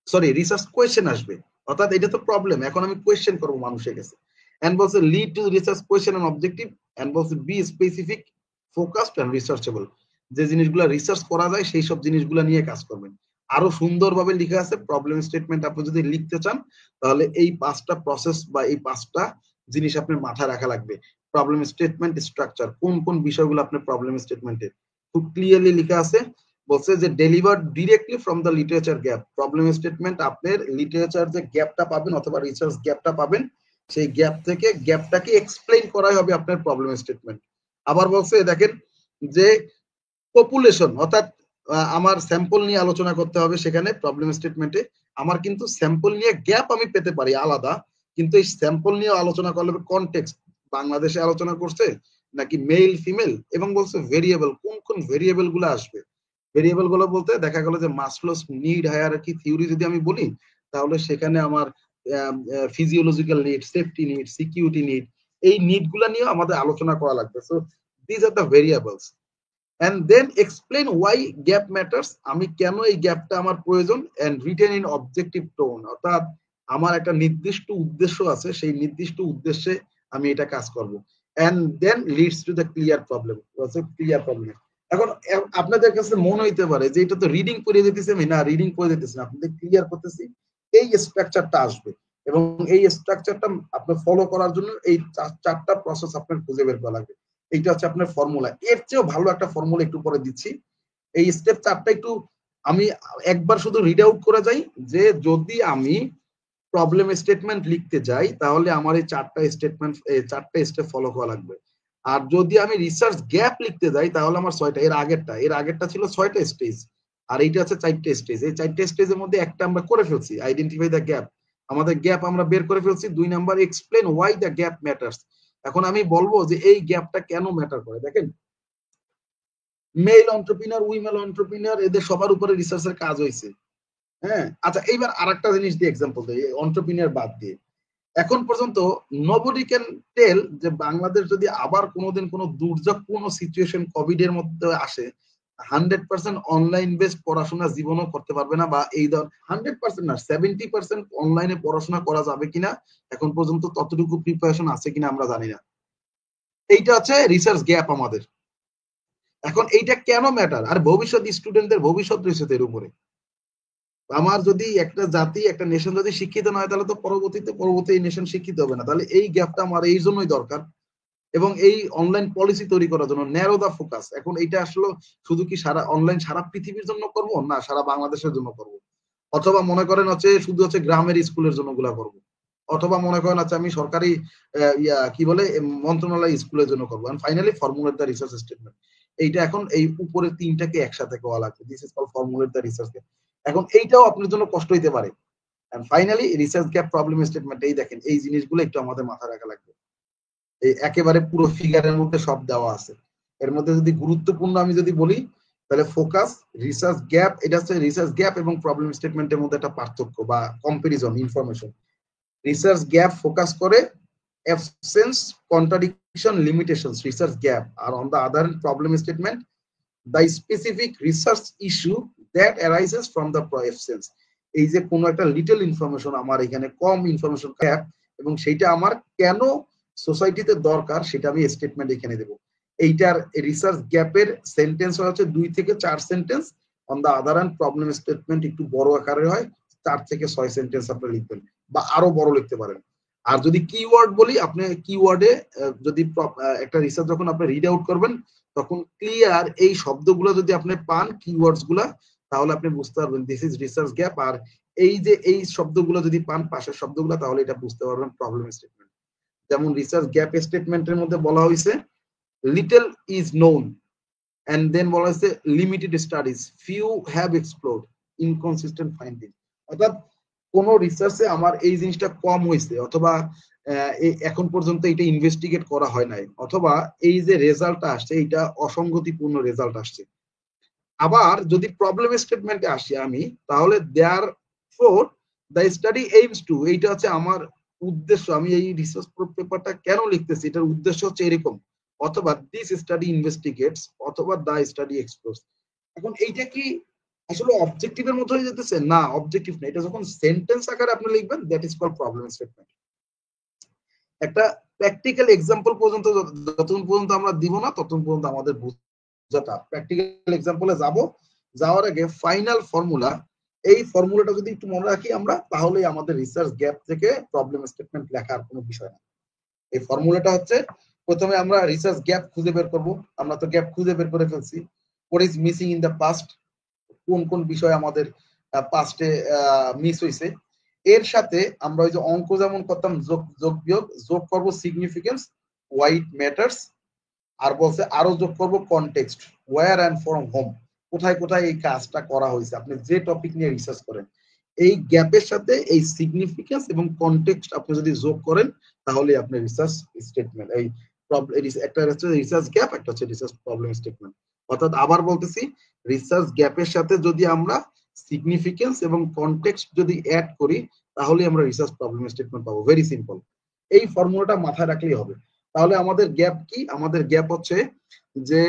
সরি রিসার্চ কোয়েশ্চেন আসবে। অর্থাৎ এটা তো প্রবলেম, এখন আমি কোয়েশ্চেন করবো মানুষের কাছে। এন্ড বলছে lead to research question and objective, and বলছে be specific, focused and researchable, যে জিনিসগুলো রিসার্চ করা যায় সেই সব জিনিসগুলো নিয়ে কাজ করবেন। আরো সুন্দরভাবে লিখা আছে প্রবলেম স্টেটমেন্ট আপনি যদি লিখতে চান তাহলে এই পাঁচটা প্রসেস বা এই পাঁচটা জিনিস আপনার মাথায় রাখা লাগবে। প্রবলেম স্টেটমেন্ট স্ট্রাকচার, কোন কোন বিষয়গুলো আপনার প্রবলেম স্টেটমেন্টে খুব ক্লিয়ারলি লিখা আছে। বলছে যে deliver directly from the literature gap, problem statement আপনার লিটারেচার যে গ্যাপটা পাবেন অথবা রিসার্চ গ্যাপটা পাবেন সেই গ্যাপ থেকে গ্যাপটাকে এক্সপ্লেইন করাই হবে আপনার প্রবলেম স্টেটমেন্ট। আবার বলছে দেখেন যে পপুলেশন, অর্থাৎ আমার স্যাম্পল নিয়ে আলোচনা করতে হবে সেখানে প্রবলেম স্টেটমেন্টে। আমার কিন্তু স্যাম্পল নিয়ে গ্যাপ আমি পেতে পারি আলাদা, কিন্তু এই স্যাম্পল নিয়ে আলোচনা করলে কনটেক্সট, বাংলাদেশে আলোচনা করছে নাকি মেল ফিমেল, এবং বলছে ভেরিয়েবল, কোন কোন ভেরিয়েবল গুলো আসবে। ভেরিয়েবল গুলো বলতে দেখা গেল যে মাসলোস নিড হায়ারার্কি থিওরি যদি আমি বলি তাহলে সেখানে আমার physiological need, safety need, security need, এই নিড গুলা নিয়ে আমাদের আলোচনা করা লাগবে। So this are the variables. and then explain why gap matters, আমি কেন এই গ্যাপটা আমার প্রয়োজন, and written in objective tone, অর্থাৎ আমার একটা নির্দিষ্ট উদ্দেশ্য আছে, সেই নির্দিষ্ট উদ্দেশ্যে আমি এটা কাজ করব, and then leads to the clear problem, clear problem. এখন আপনাদের কাছে মনে হইতে পারে যে এটা তো রিডিং পড়ে যেতেছে, আমি না রিডিং পড়ে যেতেছি না, আপনাদের ক্লিয়ার করতেছি এই স্ট্রাকচারটা আসবে, এবং এই স্ট্রাকচারটা আপনার ফলো করার জন্য এই চারটা প্রসেস আপনার খুঁজে বের করা লাগবে। এইটা হচ্ছে আপনার ফর্মুলা। এর চেয়েও ভালো একটা ফর্মুলা একটু পরে দিচ্ছি। এই স্টেপ চারটা একটু আমি একবার শুধু রিড আউট করে যাই, যে যদি আমি প্রবলেম স্টেটমেন্ট লিখতে যাই তাহলে আমার এই চারটা স্টেপ ফলো করা লাগবে। আর যদি আমি রিসার্চ গ্যাপ লিখতে যাই তাহলে আমার ছয়টা, এর আগেরটা ছিল 6টা স্টেজ, আর এইটা হচ্ছে 4টে স্টেজ। এই 4টে স্টেজের মধ্যে একটা আমরা করে ফেলছি, আইডেন্টিফাই দ্য গ্যাপ, আমাদের গ্যাপ আমরা বের করে ফেলছি। 2 number explain why the gap matters, এখন আমি বলবো যে এই গ্যাপটা কেন ম্যাটার করে। দেখেন মেল এন্টারপ্রেনার, উইমেল এন্টারপ্রেনার, এদের সবার উপরে রিসার্চের কাজ হয়েছে। হ্যাঁ, আচ্ছা এইবার আরেকটা জিনিস দিয়ে এক্সাম্পল দিই এন্টারপ্রেনার বাদ দিয়ে। এখন পর্যন্ত নোবডি ক্যান টেল যে বাংলাদেশ যদি আবার কোনোদিন কোনো দুর্যোগপূর্ণ সিচুয়েশন কোভিড এর মধ্যে আসে, 100% অনলাইন বেসড পড়াশোনা জীবনও করতে পারবে না, বা এই ধর 100% না 70% অনলাইনে পড়াশোনা করা যাবে কিনা এখন পর্যন্ত ততটুকু প্রিপারেশন আছে কিনা আমরা জানি না। এইটা হচ্ছে রিসার্চ গ্যাপ আমাদের। এখন এইটা কেন ম্যাটার? আর ভবিষ্যৎ স্টুডেন্টদের ভবিষ্যৎ রয়েছে এর উপরে। আমার যদি একটা জাতি একটা নেশন যদি শিক্ষিত না হয় তাহলে তো পরবর্তী নেশন শিক্ষিত হবে না। তাহলে এই গ্যাপটা আমার এই জন্যই দরকার, এবং এই অনলাইন পলিসি তৈরি করার জন্য ন্যারো দা ফোকাস। এখন এইটা আসলে শুধু কি সারা অনলাইন সারা পৃথিবীর জন্য করব, না সারা বাংলাদেশের জন্য করব, অথবা মনে করেন হচ্ছে শুধু হচ্ছে গ্রামের স্কুলের জন্য গুলা করব, অথবা মনে করেন আচ্ছা আমি সরকারি কি বলে মন্ত্রণালয় স্কুলের জন্য করবো। Finally formulate the research statement. এইটা এখন এই উপরে তিনটাকে একসাথে করা লাগবে, this is call formulate the research. এখন এইটাও আপনার জন্য কষ্ট হইতে পারে। Finally research gap problem statement, এই দেখেন এই জিনিসগুলো একটু আমাদের মাথায় রাখা লাগবে। এই একেবারে পুরো ফিগারের মধ্যে সব দেওয়া আছে। এর মধ্যে যদি গুরুত্বপূর্ণ আমি যদি বলি তাহলে ফোকাস, রিসার্চ গ্যাপ, এটা হচ্ছে রিসার্চ গ্যাপ এবং প্রবলেম স্টেটমেন্টের মধ্যে একটা পার্থক্য বা comparison information. Research gap focus করে absence, contradiction, limitations, research gap, আর on the other hand problem statement the specific research issue that arises from the absence। এই যে কোনো একটা লিটল ইনফরমেশন আমার এখানে কম ইনফরমেশন গ্যাপ, এবং সেইটা আমার কেন সোসাইটিতে দরকার সেটা আমি স্টেটমেন্ট এখানে দেব। এইটার রিসার্চ গ্যাপের সেন্টেন্স হচ্ছে 2 থেকে 4 sentence. On the other hand problem statement একটু বড় আকারে হয়, 4 থেকে 6 সেন্টেন্স আপনি লিখবেন বা আরো বড় লিখতে পারেন। আর যদি কিওয়ার্ড বলি, আপনি কিওয়ার্ডে যদি একটা রিসার্চ যখন আপনি রিড আউট করবেন তখন ক্লিয়ার এই শব্দগুলো যদি আপনি পান কিওয়ার্ডস গুলা, তাহলে আপনি বুঝতে পারবেন দিস ইজ রিসার্চ গ্যাপ। আর এই যে এই শব্দগুলো যদি পান পাশের শব্দগুলো, তাহলে এটা বুঝতে পারবেন প্রবলেম স্টেটমেন্ট। যেমন রিসার্চ গ্যাপ স্টেটমেন্টের মধ্যে বলা হয়েছে little is known, and then বলা হয়েছে limited studies, few have explored, inconsistent finding. অর্থাৎ কোন রিসার্চে আমার এই জিনিসটা কম হয়েছে, অথবা এখন পর্যন্ত এটা ইনভেস্টিগেট করা হয় নাই, অথবা এই যে রেজাল্টটা আসছে এটা অসঙ্গতিপূর্ণ রেজাল্ট আসছে। আবার যদি প্রবলেম স্টেটমেন্টে আসি আমি, তাহলে therefore the study aims to, এইটা হচ্ছে আমার উদ্দেশ্য, আমি এই রিসার্চ পেপারটা কেন লিখতেছি এটার উদ্দেশ্য হচ্ছে এরকম, অথবা দিস স্টাডি ইনভেস্টিগেটস, অথবা দ্য স্টাডি এক্সপ্লোরস। এখন এইটা কি আসলে অবজেক্টিভের মধ্যে হয়ে যেতেছে? না, অবজেক্টিভ না। এটা যখন সেন্টেন্স আকারে আপনি লিখবেন that is called problem statement. একটা প্র্যাকটিক্যাল এক্সাম্পল পর্যন্ত যতক্ষণ পর্যন্ত আমরা দিব না ততক্ষণ পর্যন্ত আমাদের বুঝাটা। প্র্যাকটিক্যাল এক্সাম্পলে যাওয়ার আগে ফাইনাল ফর্মুলা, এই ফর্মুলাটা যদি একটু মনে রাখি আমরা, তাহলে আমাদের রিসার্চ গ্যাপ থেকে প্রবলেম স্টেটমেন্ট লেখার কোনো বিষয় না। এই ফর্মুলাটা হচ্ছে, প্রথমে আমরা রিসার্চ গ্যাপ খুঁজে বের করব। আমরা তো গ্যাপ খুঁজে বের করে ফেলছি। What is missing in the past, কোন কোন বিষয় আমাদের পাস্টে মিস হয়েছে। এর সাথে আমরা ওই যে অঙ্ক যেমন করতাম যোগ বিয়োগ, যোগ করব সিগনিফিকেন্স, ওয়াই ইট ম্যাটার্স, আর বলছে আরো যোগ করব context, where and from home, কোথায় কোথায় এই কাজটা করা হয়েছে আপনি যে টপিক নিয়ে রিসার্চ করেন। এই গ্যাপের সাথে এই সিগনিফিকেন্স এবং কনটেক্সট আপনি যদি যোগ করেন তাহলে আপনি রিসার্চ স্টেটমেন্ট, এই একটা হচ্ছে রিসার্চ গ্যাপ, একটা হচ্ছে রিসার্চ প্রবলেম স্টেটমেন্ট। অর্থাৎ আবার বলতেছি, রিসার্চ গ্যাপের সাথে যদি আমরা সিগনিফিকেন্স এবং কনটেক্সট যদি অ্যাড করি তাহলে আমরা রিসার্চ প্রবলেম স্টেটমেন্ট পাবো। ভেরি সিম্পল, এই ফর্মুলাটা মাথায় রাখলেই হবে। তাহলে আমাদের গ্যাপ কি? আমাদের গ্যাপ হচ্ছে যে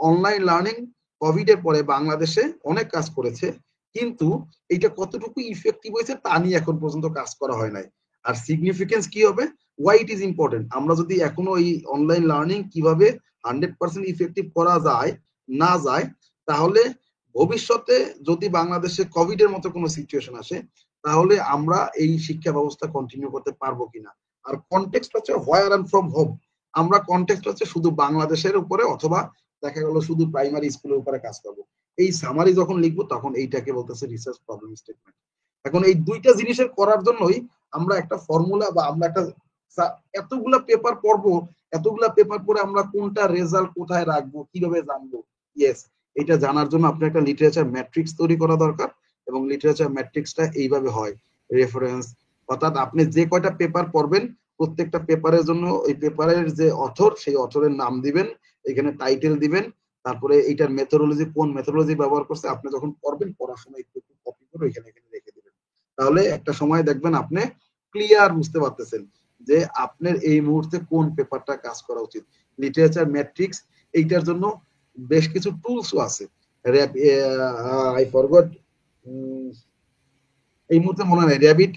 অনলাইন লার্নিং কোভিড এর পরে বাংলাদেশে অনেক কাজ করেছে, কিন্তু এটা কতটুকু ইফেক্টিভ হয়েছে তা নিয়ে এখন পর্যন্ত কাজ করা হয় নাই। আর সিগনিফিকেন্স কি হবে, ওয়াই ইট ইজ ইম্পর্টেন্ট, আমরা যদি এখনো এই অনলাইন লার্নিং কিভাবে 100% ইফেক্টিভ করা যায় না যায়, তাহলে ভবিষ্যতে যদি বাংলাদেশে কোভিড এর মতো কোনো সিচুয়েশন আসে তাহলে আমরা এই শিক্ষা ব্যবস্থা কন্টিনিউ করতে পারবো কিনা। আর কনটেক্সট হচ্ছে হোয়ার অ্যান্ড ফ্রম হোম, আমরা কনটেক্সট হচ্ছে শুধু বাংলাদেশের উপরে অথবা দেখা গেল শুধু প্রাইমারি স্কুলের উপরে কাজ করবো। এই সামারি যখন লিখবো তখন এইটাকে বলতেছে রিসার্চ প্রবলেম স্টেটমেন্ট। এখন এই দুইটা জিনিসের করার জন্যই আমরা একটা ফর্মুলা বা আমরা একটা এতগুলা পেপার পড়বো, এতগুলা পেপার পড়ে আমরা কোনটা রেজাল্ট কোথায় রাখবো কিভাবে জানবো। ইয়েস, এটা জানার জন্য আপনার একটা লিটারেচার ম্যাট্রিক্স তৈরি করা দরকার, এবং লিটারেচার ম্যাট্রিক্সটা এইভাবে হয় রেফারেন্স, অর্থাৎ আপনি যে কয়টা পেপার পড়বেন প্রত্যেকটা পেপারের জন্য ওই পেপারের যে অথর সেই অথরের নাম দিবেন, এখানে টাইটেল দিবেন, তারপরে এইটার মেথোডোলজি কোন মেথোডোলজি ব্যবহার করছে আপনি যখন পড়বেন পড়ার সময় একটু একটু কপি করে এখানে এখানে রেখে দিবেন। তাহলে একটা সময় দেখবেন আপনি ক্লিয়ার বুঝতে পারতেছেন যে আপনার এই মুহূর্তে কোন পেপারটা কাজ করা উচিত। লিটারেচার ম্যাট্রিক্স এইটার জন্য বেশ কিছু টুলসও আছে। আই ফরগট, এই মুহূর্তে মনে নেই। র্যাবিট,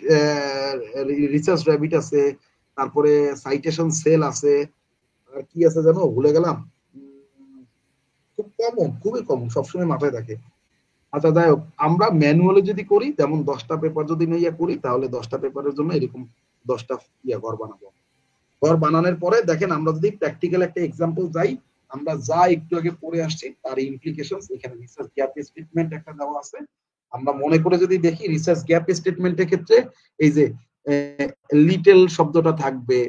রিসার্চ র্যাবিট আছে, তারপরে সাইটেশন সেল আছে, আর কি আছে জানো, ভুলে গেলাম। খুব কমন, খুবই কমন, সবসময় মাথায় থাকে। আচ্ছা যাই হোক, আমরা ম্যানুয়ালি যদি করি, যেমন 10টা পেপার যদি নিয়ে করি, তাহলে 10টা পেপারের জন্য এরকম 10টা ঘর বানাবো। ঘর বানানোর পরে দেখেন, আমরা যদি প্র্যাকটিক্যাল একটা এক্সাম্পল যাই, আমরা যা একটু আগে পড়ে আসছি তার ইমপ্লিকেশন এখানে রিসার্চ গ্যাপ স্টেটমেন্ট একটা দেওয়া আছে। আমরা মনে করে যদি দেখি, রিসার্চ গ্যাপ স্টেটমেন্টের ক্ষেত্রে এই যে লিটল শব্দটা থাকবে,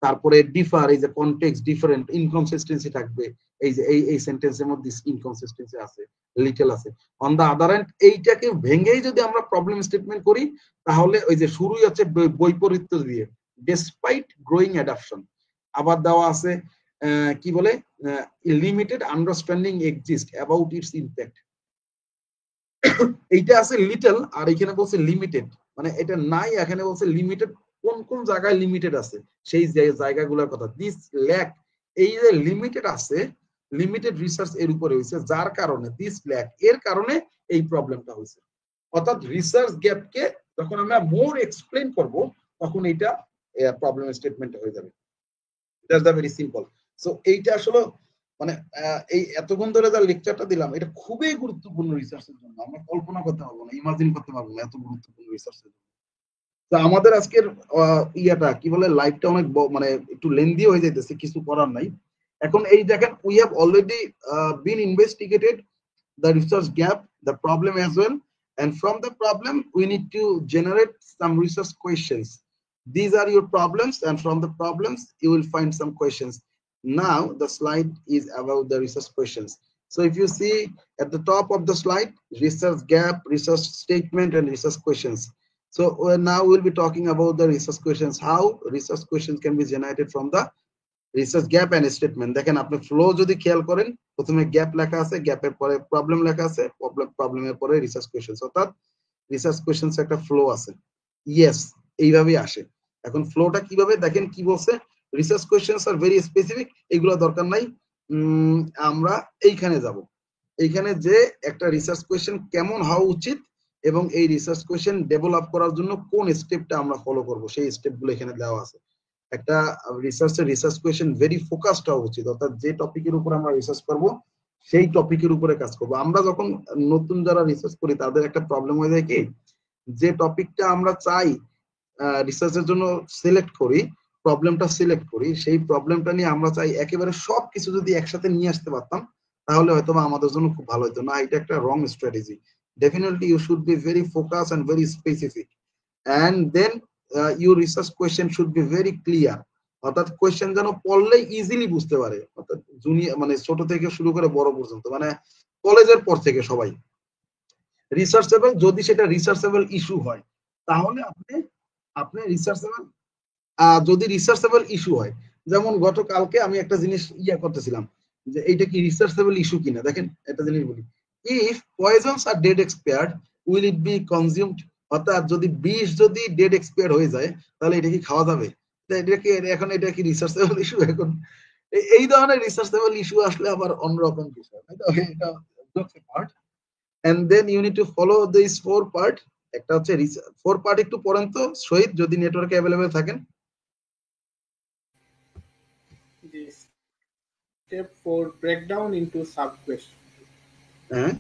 তারপরে ডিফার, এই যে কনটেক্সট ডিফারেন্ট, ইনকনসিস্টেন্সি থাকবে, এই যে এই সেন্টেন্সের মধ্যে ইনকনসিস্টেন্সি আছে, লিটল আছে। অন দা আদার হ্যান্ড, এইটাকে ভেঙেই যদি আমরা প্রবলেম স্টেটমেন্ট করি, তাহলে ওই যে শুরুই হচ্ছে বৈপরীত্য দিয়ে, ডেসপাইট গ্রোয়িং অ্যাডাপশন। আবার দেওয়া আছে কি বলে, limited understanding exist about it's impact. এইটা আছে লিটল, আর এখানে বলছে লিমিটেড, মানে এটা নাই, এখানে বলছে লিমিটেড। কোন কোন জায়গায় লিমিটেড আছে সেই জায়গাগুলোর কথা। দিস ল্যাক, এই যে লিমিটেড আছে, লিমিটেড রিসার্চ এর উপরে হয়েছে, যার কারণে দিস ল্যাক, এর কারণে এই প্রবলেমটা হয়েছে। অর্থাৎ রিসার্চ গ্যাপকে যখন আমরা মোর এক্সপ্লেইন করব, তখন এইটা প্রবলেম স্টেটমেন্ট হয়ে যাবে। That's the very simple. So এইটা আসলে মানে এই এতক্ষণ ধরে যা লেকচারটা দিলাম, এটা খুবই গুরুত্বপূর্ণ রিসার্চের জন্য। আমরা কল্পনা করতে পারবো না, ইমাজিন করতে পারবো না এত গুরুত্বপূর্ণ রিসার্চের জন্য। তো আমাদের আজকের ইয়াটা কি বলে, লাইফটা অনেক মানে একটু লেন্দি হয়ে যাইতেছে, কিছু করার নাই। এখন এই দেখেন, we have already been investigated the research gap, the problem as well, and from the problem we need to generate some research questions. These are your problems, and from the problems you will find some questions. Now the slide is about the research questions. So if you see at the top of the slide, research gap, research statement, and research questions. So now we'll be talking about the research questions, how research questions can be generated from the research gap and statement. দেখেন, আপনি flow যদি খেয়াল করেন, প্রথমে gap লেখা আছে, গ্যাপের পরে প্রবলেম লেখা আছে, প্রবলেমের পরে রিসার্চ কোয়েশ্চেনস, অর্থাৎ রিসার্চ কোয়েশ্চেনস একটা ফ্লো আছে। ইয়েস, এইভাবেই আসে। এখন ফ্লোটা কিভাবে দেখেন, কি বলছে, research questions are very specific, এইগুলো দরকার নাই। আমরা এইখানে যাব, এইখানে যে একটা রিসার্চ কোয়েশ্চেন কেমন হওয়া উচিত এবং এই রিসার্চ কোয়েশ্চেন ডেভেলপ করার জন্য কোন স্টেপটা আমরা ফলো করব, সেই স্টেপগুলো এখানে দেওয়া আছে। একটা রিসার্চ কোয়েশ্চেন ভেরি ফোকাসড হওয়া উচিত, অর্থাৎ যে টপিকের উপর আমরা রিসার্চ করব সেই টপিকের উপরে কাজ করব। আমরা যখন নতুন যারা রিসার্চ করি, তাদের একটা প্রবলেম হয়ে যায় কি, যে টপিকটা আমরা চাই রিসার্চের জন্য সিলেক্ট করি, প্রবলেমটা সিলেক্ট করি, সেই প্রবলেমটা নিয়ে আমরা চাই একেবারে সবকিছু যদি একসাথে নিয়ে আসতে পারতাম, তাহলে হয়তো আমাদের জন্য খুব ভালো হতো। না, এটা একটা wrong strategy. Definitely you should be very focus and very specific, and then your research question should be very clear, অর্থাৎ কোয়েশ্চেন যেন পড়লে ইজিলি বুঝতে পারে, অর্থাৎ জুনিয়র মানে ছোট থেকে শুরু করে বড় পর্যন্ত, মানে কলেজের পর থেকে সবাই রিসার্চেবল। যদি সেটা রিসার্চেবল ইস্যু হয়, তাহলে আপনি রিসার্চেবল, যদি রিসার্চেবল ইস্যু হয়, যেমন গতকালকে আমি একটা জিনিস করতেছিলাম যে এইটা কি রিসার্চেবল ইস্যু কিনা। দেখেন একটা জিনিস বলি, if poisons are dead expired will it be consumed, অর্থাৎ যদি বিষ যদি ডেড এক্সপায়ার হয়ে যায়, তাহলে এটা কি খাওয়া যাবে? এখন এটা কি রিসার্চেবল ইস্যু? এখন এই ধরনের রিসার্চেবল ইস্যু আসলে আবার অন্যরকম বিষয়। And then you need to follow this 4 part. একটা হচ্ছে 4 পার্ট, একটু পড়েন তো শহীদ, যদি নেটওয়ার্কে অ্যাভেলেবল থাকেন। Step 4, breakdown into sub questions. হ্যাঁ,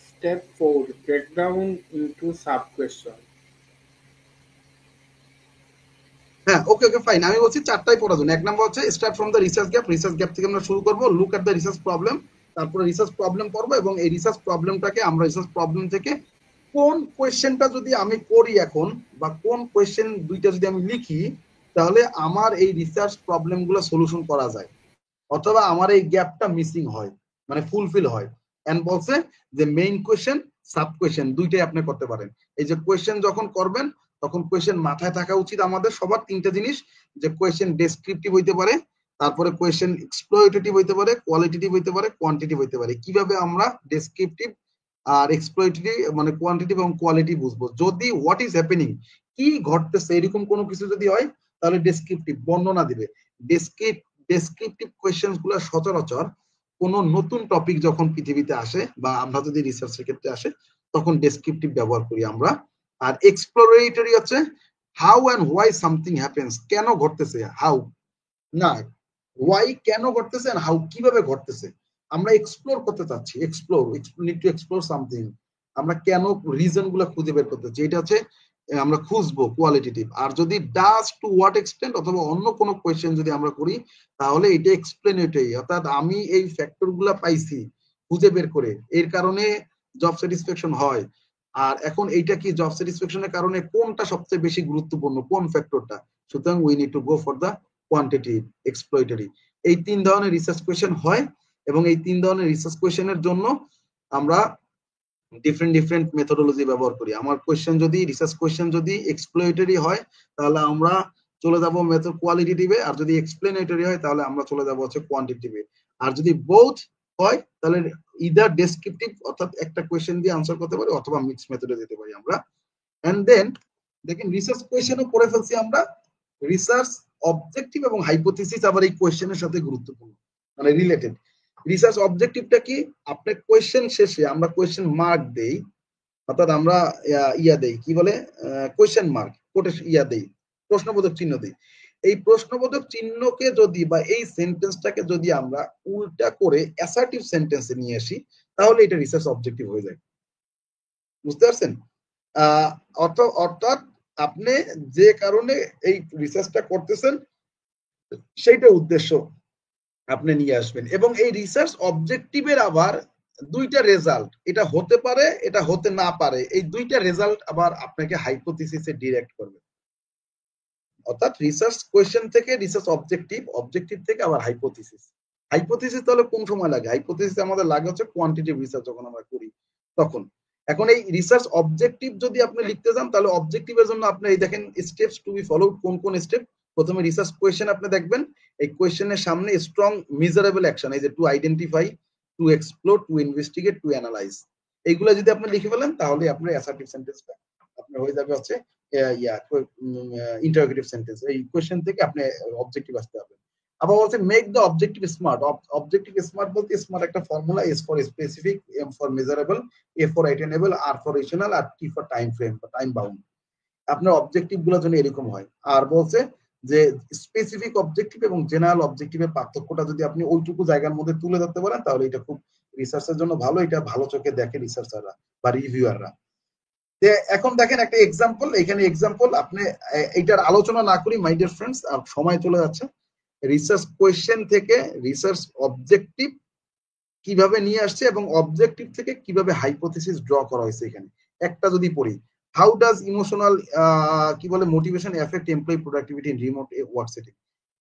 Step 4, breakdown into sub questions. হ্যাঁ, ওকে ওকে ফাইন। আমি বলছি 4টাই পড়ার জন্য। 1 নাম্বার হচ্ছে start from the research gap. Research gap থেকে আমরা শুরু করব, look at the research problem, তারপরে রিসার্চ প্রবলেম পড়বো, এবং এই রিসার্চ প্রবলেমটাকে আমরা রিসার্চ প্রবলেম থেকে কোন কোয়েশ্চেনটা যদি আমি করি এখন, বা কোন কোয়েশ্চেন দুইটা যদি আমি লিখি, তাহলে আমার এই রিসার্চ প্রবলেম গুলো সলিউশন করা যায়, অথবা আমার এই গ্যাপটা মিসিং হয়, মানে ফুলফিল হয়। এন্ড বলছে যে মেইন কোয়েশ্চেন, সাব কোয়েশ্চেন দুইটাই আপনি করতে পারেন। এই যে কোয়েশ্চেন যখন করবেন, তখন কোয়েশ্চেন মাথায় থাকা উচিত আমাদের সবার 3টা জিনিস, যে কোয়েশ্চেন ডেসক্রিপটিভ হইতে পারে, তারপরে কোয়েশ্চেন এক্সপ্লয়েটেটিভ হইতে পারে, কোয়ালিটেটিভ হইতে পারে, কোয়ান্টিটিভ হইতে পারে। কিভাবে আমরা ডেসক্রিপটিভ আর এক্সপ্লয়েটরি মানে কোয়ান্টিটি এবং কোয়ালিটি বুঝবো। যদি হোয়াট ইজ হ্যাপেনিং, কি ঘটতেছে এরকম কোনো কিছু যদি হয় তাহলে ডেসক্রিপটিভ বর্ণনা দিবে। ডেসক্রিপটিভ কোয়েশ্চেন গুলো সচরাচর কোনো নতুন টপিক যখন পৃথিবীতে আসে বা আমরা যদি রিসার্চের ক্ষেত্রে আসে তখন ডেসক্রিপটিভ ব্যবহার করি আমরা। আর এক্সপ্লোরেটরি হচ্ছে how and why something happens, কেন ঘটতেছে, হাউ না, হোয়াই কেন ঘটতেছে এন্ড হাউ কিভাবে ঘটতেছে। আমরা এক্সপ্লোর করতে চাচ্ছি, explore need to explore something, আমরা কেন রিজন গুলো খুঁজে বের করতে চাই, এটা হচ্ছে আমরা খুঁজবো কোয়ালিটেটিভ। আর যদি ডাজ টু হোয়াট এক্সটেন্ট অথবা অন্য কোনো কোয়েশ্চেন যদি আমরা করি তাহলে এটা এক্সপ্লেনেটরি, অর্থাৎ আমি এই ফ্যাক্টর গুলা পাইছি খুঁজে বের করে, এর কারণে জব স্যাটিসফ্যাকশন হয়। আর এখন এইটা কি জব স্যাটিসফ্যাকশনের কারণে কোনটা সবচেয়ে বেশি গুরুত্বপূর্ণ, কোন ফ্যাক্টরটা, সুতরাং we need to go for the quantitative exploratory. এই 3 ধরনের রিসার্চ কোয়েশ্চেন হয় এবং এই 3 ধরনের রিসার্চ কোয়েশ্চেনের জন্য আমরা ডিফারেন্ট মেথোডোলজি ব্যবহার করি। আমার কোয়েশ্চেন যদি রিসার্চ কোয়েশ্চেন যদি এক্সপ্লয়েটরি হয় তাহলে আমরা চলে যাব মেথড কোয়ালিটেটিভে, আর যদি এক্সপ্লেনেটরি হয় তাহলে আমরা চলে যাব হচ্ছে কোয়ান্টিটেটিভে। আর যদি বোথ হয় তাহলে ইদার ডেসক্রিপটিভ অর্থাৎ একটা কোয়েশ্চেন দিয়ে আনসার করতে পারি অথবা মিক্স মেথডে যেতে পারি আমরা। এন্ড দেন দেখেন রিসার্চ কোয়েশ্চেনও পড়ে ফেলছি আমরা, রিসার্চ অবজেক্টিভ এবং হাইপোথিসিস আবার এই কোয়েশ্চেনের সাথে গুরুত্বপূর্ণ মানে রিলেটেড। রিসার্চ অবজেক্টিভটা কি, আপনার কোয়েশ্চেন শেষে আমরা কোয়েশ্চেন মার্ক দেই, অর্থাৎ আমরা ইয়া দেই কি বলে কোয়েশ্চেন মার্ক ইয়া দেই, প্রশ্নবোধক চিহ্ন দেই। এই প্রশ্নবোধক চিহ্নকে যদি বা এই সেন্টেন্সটাকে যদি আমরা উল্টা করে অ্যাসার্টিভ সেন্টেন্সে নিয়ে আসি তাহলে এটা রিসার্চ অবজেক্টিভ হয়ে যায়। বুঝতে পারছেন? অর্থাৎ আপনি যে কারণে এই রিসার্চটা করতেছেন সেইটা উদ্দেশ্য আপনি নিয়ে আসবেন। এবং এই রিসার্চ অবজেক্টিভের আবার দুইটা রেজাল্ট, এটা হতে পারে এটা হতে না পারে, এই দুইটা রেজাল্ট আবার আপনাকে হাইপোথিসিসে ডিরেক্ট করবে। অর্থাৎ রিসার্চ কোয়েশ্চেন থেকে রিসার্চ অবজেক্টিভ, অবজেক্টিভ থেকে আবার হাইপোথিসিস। হাইপোথিসিস তাহলে কোন সময় লাগে, হাইপোথিসিস আমাদের লাগে হচ্ছে কোয়ান্টিটেটিভ রিসার্চ যখন আমরা করি তখন। এখন এই রিসার্চ অবজেক্টিভ যদি আপনি লিখতে যান তাহলে অবজেক্টিভের জন্য আপনি এই দেখেন স্টেপস টু বি ফলো, কোন কোন স্টেপ। প্রথমে রিসার্চ কোয়েশ্চেন আপনি দেখবেন, এই কোয়েশ্চেনের সামনে স্ট্রং মেজারেবল অ্যাকশন, এই যে to identify, to explore, to investigate, to analyse, এইগুলো যদি আপনি লিখে ফেলেন তাহলে আপনার অ্যাসার্টিভ সেন্টেন্সটা আপনার হয়ে যাবে হচ্ছে ইন্টারোগেটিভ সেন্টেন্স। এই কোয়েশ্চেন থেকে আপনি অবজেক্টিভ আসতে হবে। আবার বলছে make the objective smart. Objective smart বলতে স্মার্ট একটা formula, S for specific, M for measurable, A for attainable, R for rational, আর টি ফর টাইম ফ্রেম বা টাইম বাউন্ড। আপনার অবজেক্টিভ গুলোর জন্য এরকম হয়। আর বলছে যে স্পেসিফিক অবজেক্টিভ এবং জেনারেল অবজেক্টিভের পার্থক্যটা যদি আপনি ওইটুকু জায়গার মধ্যে তুলে ধরতে পারেন তাহলে এটা খুব রিসার্চের জন্য ভালো, এটা ভালো চোখে দেখে রিসার্চাররা বা রিভিউয়াররা। এখন দেখেন একটা এক্সাম্পল, এখানে এক্সাম্পল আপনি এইটার আলোচনা না করি মাই ডিয়ার ফ্রেন্ডস, সময় চলে যাচ্ছে। রিসার্চ কোয়েশ্চেন থেকে রিসার্চ অবজেক্টিভ কিভাবে নিয়ে আসছে এবং অবজেক্টিভ থেকে কিভাবে হাইপোথিসিস ড্র করা হয়েছে এখানে একটা যদি পড়ি। হাউ ডাজ ইমোশনাল কি বলে motivation affect employee productivity in remote work setting.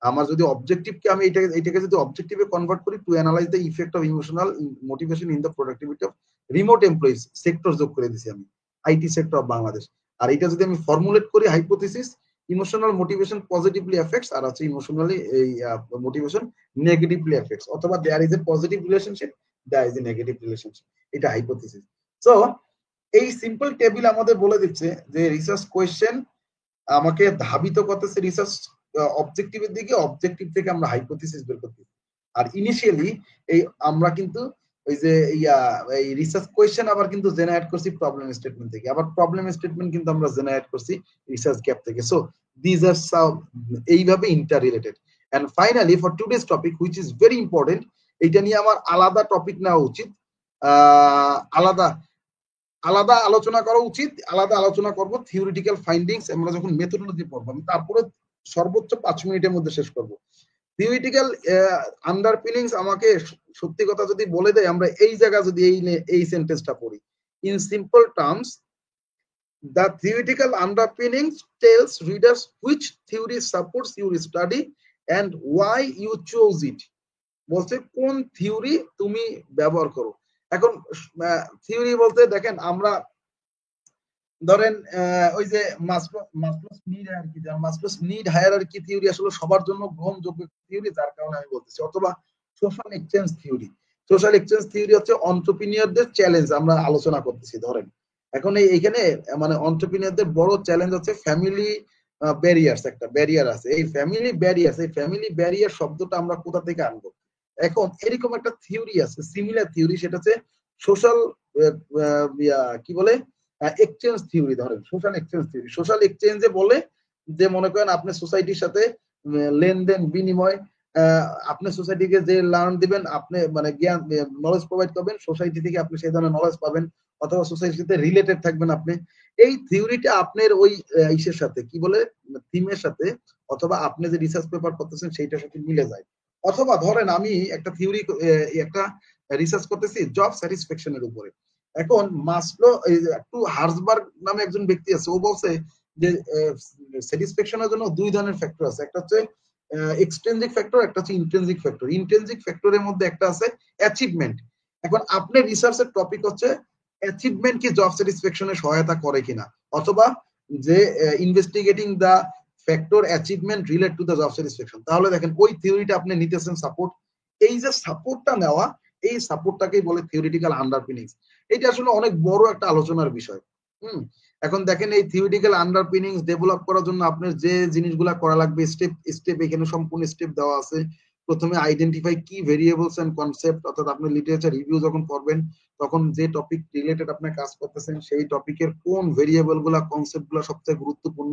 আমার যদি অবজেক্টিভকে আমি এটাকে যদি অবজেক্টিভে কনভার্ট করি, to analyse the effect of emotional motivation in the productivity of remote employees, sector যোগ করে দিছি আমি, আইটি সেক্টর অফ বাংলাদেশ। আর এটা যদি আমি ফর্মুলেট করি hypothesis, emotional motivation positively affects আর আছে ইমোশনালি এই মোটিভেশন নেগেটিভলি এফেক্টস, অথবা there is a positive relationship, there is A negative relationship, এটা হাইপোথিসিস। সো এই সিম্পল টেবিল আমাদের বলে দিচ্ছে যে রিসার্চ কোয়েশ্চেন আমাকে ধাবিত করতেছে রিসার্চ অবজেক্টিভের দিকে, অবজেক্টিভ থেকে আমরা হাইপোথিসিস বের করতেছি। আর ইনিশিয়ালি এই আমরা কিন্তু ওই যে এই রিসার্চ কোয়েশ্চেন আবার কিন্তু জেনারেট করছি প্রবলেম স্টেটমেন্ট থেকে, আবার প্রবলেম স্টেটমেন্ট কিন্তু আমরা জেনারেট করছি রিসার্চ গ্যাপ থেকে। সো দিস আর এইভাবে interrelated. And finally for today's topic which is very important, এইটা নিয়ে আমার আলাদা টপিক নেওয়া উচিত, আলাদা আলাদা আলোচনা করা উচিত, আলাদা আলোচনা করব থিওরিটিক্যাল ফাইন্ডিংস আমরা যখন মেথোডোলজি পড়বো, আমি তারপরে সর্বোচ্চ 5 মিনিটের মধ্যে শেষ করব। থিওরিটিক্যাল আন্ডারপিনিংস আমাকে সত্যি কথা যদি বলে দেয়, আমরা এই জায়গা যদি এই সেন্টেন্সটা পড়ি, in simple terms the theoretical underpinnings tells readers which theory supports your study and why you chose it. বলছে কোন থিওরি তুমি ব্যবহার করো। এখন থিওরি বলতে দেখেন আমরা ধরেন ওই যে মাসলোস নিড হায়ারার্কি থিওরি আসলে সবার জন্য গ্রহণযোগ্য থিওরি, যার কারণে আমি বলতেছি, অথবা social exchange theory. Social exchange theory হচ্ছে অন্টারপ্রিনিয়রদের চ্যালেঞ্জ আমরা আলোচনা করতেছি। ধরেন এখন এইখানে মানে অন্টারপ্রিনিয়রদের বড় চ্যালেঞ্জ হচ্ছে ফ্যামিলি ব্যারিয়ার্স, একটা ব্যারিয়ার আছে। এই ফ্যামিলি ব্যারিয়ার শব্দটা আমরা কোথা থেকে আনবো? এখন এরকম একটা থিওরি আছে, সিমিলার থিওরি, সেটা হচ্ছে সোশ্যাল কি বলে এক্সচেঞ্জ থিওরি। ধরেন সোশ্যাল এক্সচেঞ্জে বলে যে মনে করেন আপনি সোসাইটির সাথে লেনদেন বিনিময়, আপনি সোসাইটিকে যে লার্ন দিবেন, আপনি মানে জ্ঞান নলেজ প্রোভাইড করবেন, সোসাইটি থেকে আপনি সেই ধরনের নলেজ পাবেন, অথবা সোসাইটির সাথে রিলেটেড থাকবেন আপনি। এই থিওরিটা আপনার ওই ইসের সাথে কি বলে থিমের সাথে, অথবা আপনি যে রিসার্চ পেপার করতেছেন সেইটার সাথে মিলে যায়। অথবা ধরেন আমি একটা থিওরি একটা রিসার্চ করতেছি জব স্যাটিসফ্যাকশনের উপরে। এখন মাসলো একটু হার্সবার্গ নামে একজন ব্যক্তি আছে, ও বলছে যে স্যাটিসফ্যাকশনের জন্য দুই ধরনের ফ্যাক্টর আছে, একটা হচ্ছে এক্সট্রিনজিক ফ্যাক্টর, একটা হচ্ছে ইন্ট্রিনজিক ফ্যাক্টর। ইন্ট্রিনজিক ফ্যাক্টরের মধ্যে একটা আছে অ্যাচিভমেন্ট। এখন আপনার রিসার্চের টপিক হচ্ছে অ্যাচিভমেন্ট কি জব স্যাটিসফ্যাকশনে সহায়তা করে কিনা, অথবা যে investigating the factor achievement relate to the job satisfaction. তাহলে দেখেন ওই থিওরিটা আপনি নিতেছেন সাপোর্ট। এই যে সাপোর্টটা নেওয়া, এই সাপোর্টটাকেই বলে থিওরিটিক্যাল আন্ডারপিনিংস। এটা আসলে অনেক বড় একটা আলোচনার বিষয়। এখন দেখেন এই থিওরিটিক্যাল আন্ডারপিনিংস ডেভেলপ করার জন্য আপনার যে জিনিসগুলো করা লাগবে স্টেপ স্টেপ, এখানে সম্পূর্ণ স্টেপ দেওয়া আছে। প্রথমে আইডেন্টিফাই কি ভেরিয়েবলস এন্ড কনসেপ্ট, অর্থাৎ আপনি লিটারেচার রিভিউ যখন করবেন তখন যে টপিক রিলেটেড আপনি কাজ করতেছেন সেই টপিকের কোন ভেরিয়েবল গুলা কনসেপ্ট গুলা সবচেয়ে গুরুত্বপূর্ণ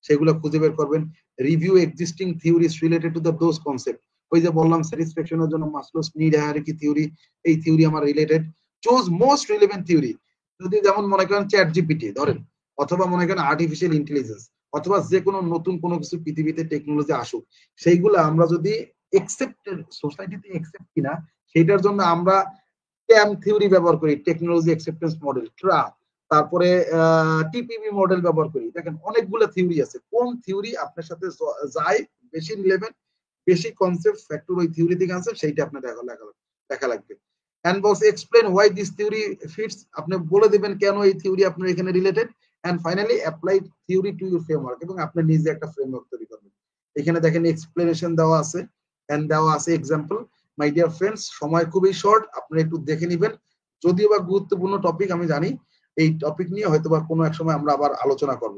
সেগুলো খুঁজে বের করবেন। Review existing theories related to the those concept. ওই যে বললাম স্যাটিসফ্যাকশনের জন্য মাসলোস নিড হায়ারার্কি থিওরি, এই থিওরি আমার related. Choose most relevant theory. যদি যেমন মনে করেন চ্যাট জিপিটি ধরেন, অথবা মনে করেন আর্টিফিশিয়াল ইন্টেলিজেন্স, অথবা যে কোনো নতুন কোনো কিছু পৃথিবীতে টেকনোলজি আসুক, সেইগুলো আমরা যদি একসেপ্টেড সোসাইটিতে একসেপ্ট কিনা সেইটার জন্য আমরা ট্যাম থিওরি ব্যবহার করি, টেকনোলজি অ্যাকসেপ্টেন্স মডেল, ট্রা, তারপরে টিপিবি মডেল ব্যবহার করি। দেখেন অনেকগুলো থিওরি আছে, কোন থিওরি আপনার সাথে যায়, বেশি রিলেভেন্ট, বেশি কনসেপ্ট ফ্যাক্টর ওই থিওরি থেকে আছে, সেইটা আপনার দেখা লাগবে। এন্ড বলস explain why this theory fits, আপনি বলে দিবেন কেন এই থিওরি আপনার এখানে related. And finally apply theory to your framework, এবং আপনি নিজে একটা ফ্রেমওয়ার্ক তৈরি করবেন। এখানে দেখেন এক্সপ্লেনেশন দেওয়া আছে এন্ড দেওয়া আছে এক্সাম্পল। মাই ডিয়ার ফ্রেন্ডস, সময় খুবই শর্ট, আপনারা একটু দেখে নেবেন। যদিও বা গুরুত্বপূর্ণ টপিক আমি জানি, এই টপিক নিয়ে হয়তো বা কোনো এক সময় আমরা আবার আলোচনা করব।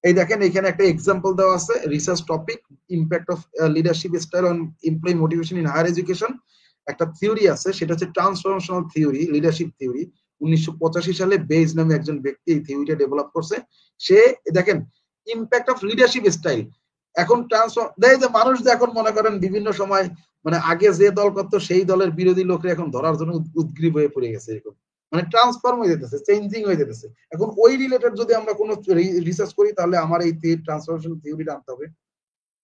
এই দেখেন এখানে একটা এক্সাম্পল দেওয়া আছে, research topic impact of leadership style on employee motivation in higher education. একটা থিওরি আছে, সেটা হচ্ছে ট্রান্সফরমেশনাল থিওরি, লিডারশিপ থিওরি। 1985 সালে বেজ নামে একজন ব্যক্তি এই থিওরিটা ডেভেলপ করছে। সে দেখেন ইম্প্যাক্ট অফ লিডারশিপ স্টাইল। এখন যে মানুষ যে এখন মনে করেন বিভিন্ন সময় মানে আগে যে দল করতো সেই দলের বিরোধী লোকরা এখন ধরার জন্য উদ্গ্রীব হয়ে পড়ে গেছে, এরকম মানে ট্রান্সফর্ম হয়ে যেতেছে, চেঞ্জিং হয়ে যেতেছে। এখন ওই রিলেটেড যদি আমরা কোনো রিসার্চ করি তাহলে আমার এই ট্রান্সফরমেশন থিওরিটা আনতে হবে।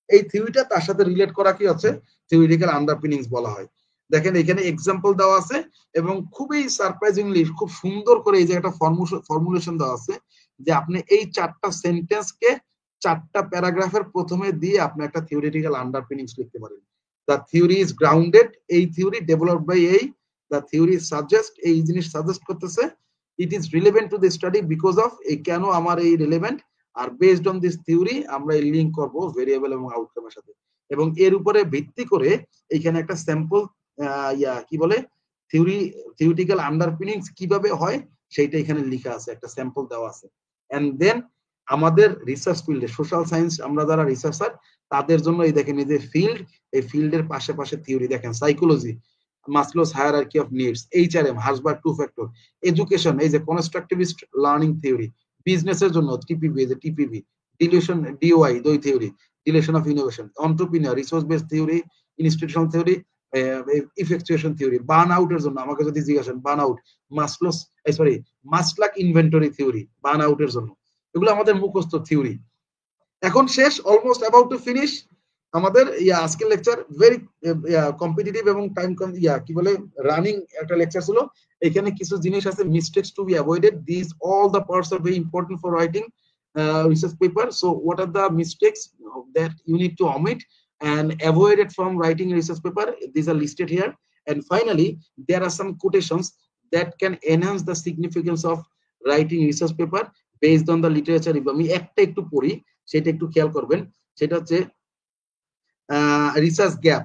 এই থিওরিটা তার সাথে রিলেট করা কি হচ্ছে থিওরিটিক্যাল আন্ডারপিনিংস বলা হয়। দেখেন এখানে এক্সাম্পল দেওয়া আছে এবং খুবই সারপ্রাইজিংলি খুব সুন্দর করে এই যে একটা ফর্মুলেশন দেওয়া আছে যে আপনি এই 4টা সেন্টেন্সকে 4টা প্যারাগ্রাফের প্রথমে দিয়ে আপনি একটা থিওরিটিক্যাল আন্ডারপিনিংস লিখতে পারেন। দ্য থিওরি ইজ গ্রাউন্ডেড, এই থিওরি ডেভেলপ বাই এই, দ্য থিওরি সাজেস্ট, এই জিনিস সাজেস্ট করতেছে, it is relevant to the study because of, এই কেন আমার এই রিলেভেন্ট, আর বেসড অন দিস থিওরি আমরা এই লিঙ্ক করব ভেরিয়েবল এবং আউটকামের সাথে, এবং এর উপরে ভিত্তি করে এখানে একটা স্যাম্পল কি বলে থিওরিটিক্যাল আন্ডারপিনিংস কিভাবে হয় সেইটা এখানে লেখা আছে, একটা স্যাম্পল দেওয়া আছে। এন্ড দেন আমাদের রিসার্চ ফিল্ডে সোশ্যাল সায়েন্স আমরা যারা রিসার্চার তাদের জন্য এই দেখেন এই যে ফিল্ড, এই ফিল্ডের পাশে পাশে থিওরি দেখেন, psychology Maslow's hierarchy of needs, HRM Herzberg two factor, education এই যে কনস্ট্রাকটিভিস্ট লার্নিং থিওরি, বিজনেসের জন্য টিপিবি এই যে টিপিবি, ডিলিউশন ডিওআই দুই theory, diffusion of innovation, entrepreneur resource based theory, institutional theory, effectuation theory, বার্ন আউটের জন্য আমাকে যদি জিজ্ঞাসেন burnout, Maslow's sorry Maslach inventory theory বার্ন আউটের জন্য, এগুলো আমাদের মুখস্থ থিওরি। এখন শেষ, অলমোস্ট অ্যাবাউট টু ফিনিশ আমাদের আজকের লেকচার। ভেরি কম্পিটিটিভ এবং টাইম কি বলে রানিং একটা লেকচার ছিল। এখানে কিছু জিনিস আছে mistakes to be avoided, this all the parts are very important for writing research paper. So what are the mistakes that you need to omit and avoid it from writing a research paper? These are listed here. And finally, there are some quotations that can enhance the significance of writing research paper based on the literature review. আমি একটা একটু পড়ি, সেটা একটু খেয়াল করবেন। সেটা হচ্ছে রিসার্চ গ্যাপ,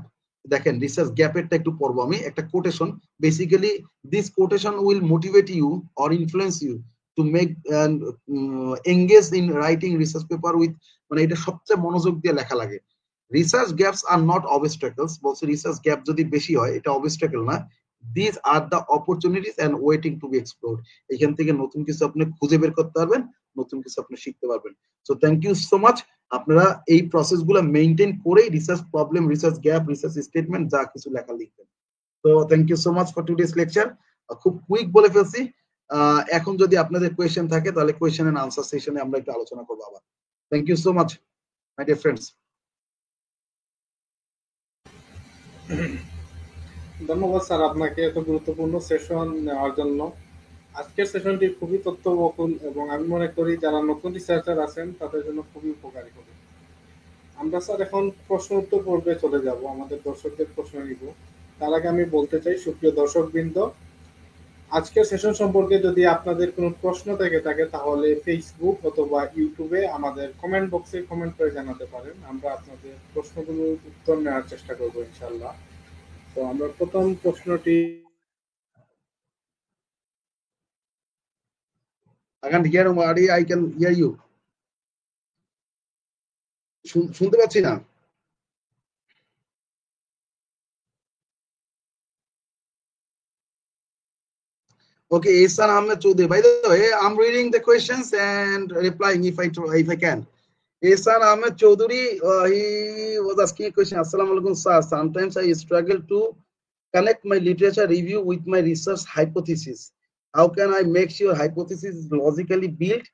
দেখেন রিসার্চ গ্যাপেরটা একটু পড়বো আমি, একটা quotation, basically this quotation will motivate you or influence you to make engage in writing research paper with, মানে এটা সবচেয়ে মনোযোগ দিয়ে লেখা লাগে। Research gaps are not obstacles, বলছে রিসার্চ গ্যাপ যদি বেশি হয় এটা অবস্ট্রাকল না, this are the opportunities and waiting to be explored, এখান থেকে নতুন কিছু আপনি খুঁজে বের করতে পারবেন, নতুন কিছু আপনি শিখতে পারবেন। So thank you so much, আপনারা এই প্রসেসগুলো মেইনটেইন করেই research problem, research gap, research statement যা কিছু লেখা লিখবেন। তো thank you so much for today's lecture, খুব কুইক বলে ফেলছি। এখন যদি আপনাদের কোয়েশ্চেন থাকে তাহলে কোয়েশ্চেন এন্ড আনসার সেশনে আমরা একটু আলোচনা করবো আবার। Thank you so much my dear friends. ধন্যবাদ স্যার আপনাকে এত গুরুত্বপূর্ণ সেশন নেওয়ার জন্য। আজকের সেশনটি খুবই তথ্যবহুল এবং আমি মনে করি যারা নতুন রিসার্চার আছেন তাদের জন্য খুবই উপকারী হবে। আমরা স্যার এখন প্রশ্ন উত্তর পর্বে চলে যাব, আমাদের দর্শকদের প্রশ্ন নিব। তার আগে আমি বলতে চাই, সুপ্রিয় দর্শকবৃন্দ, আজকের সেশন সম্পর্কে যদি আপনাদের কোনো প্রশ্ন থেকে থাকে তাহলে ফেসবুক অথবা ইউটিউবে আমাদের কমেন্ট বক্সে কমেন্ট করে জানাতে পারেন, আমরা আপনাদের প্রশ্নগুলোর উত্তর নেওয়ার চেষ্টা করব ইনশাআল্লাহ। তো আমরা প্রথম প্রশ্নটি, I can hear Mari, I can hear you. শুনতে পাচ্ছি না। Okay, Ihsan Ahmed Choudhury. By the way, I'm reading the questions and replying if I can. Ihsan Ahmed Choudhury, he was asking a question. Assalamu alaikum sir. Sometimes I struggle to connect my literature review with my research hypothesis. How can I make sure hypothesis is logically built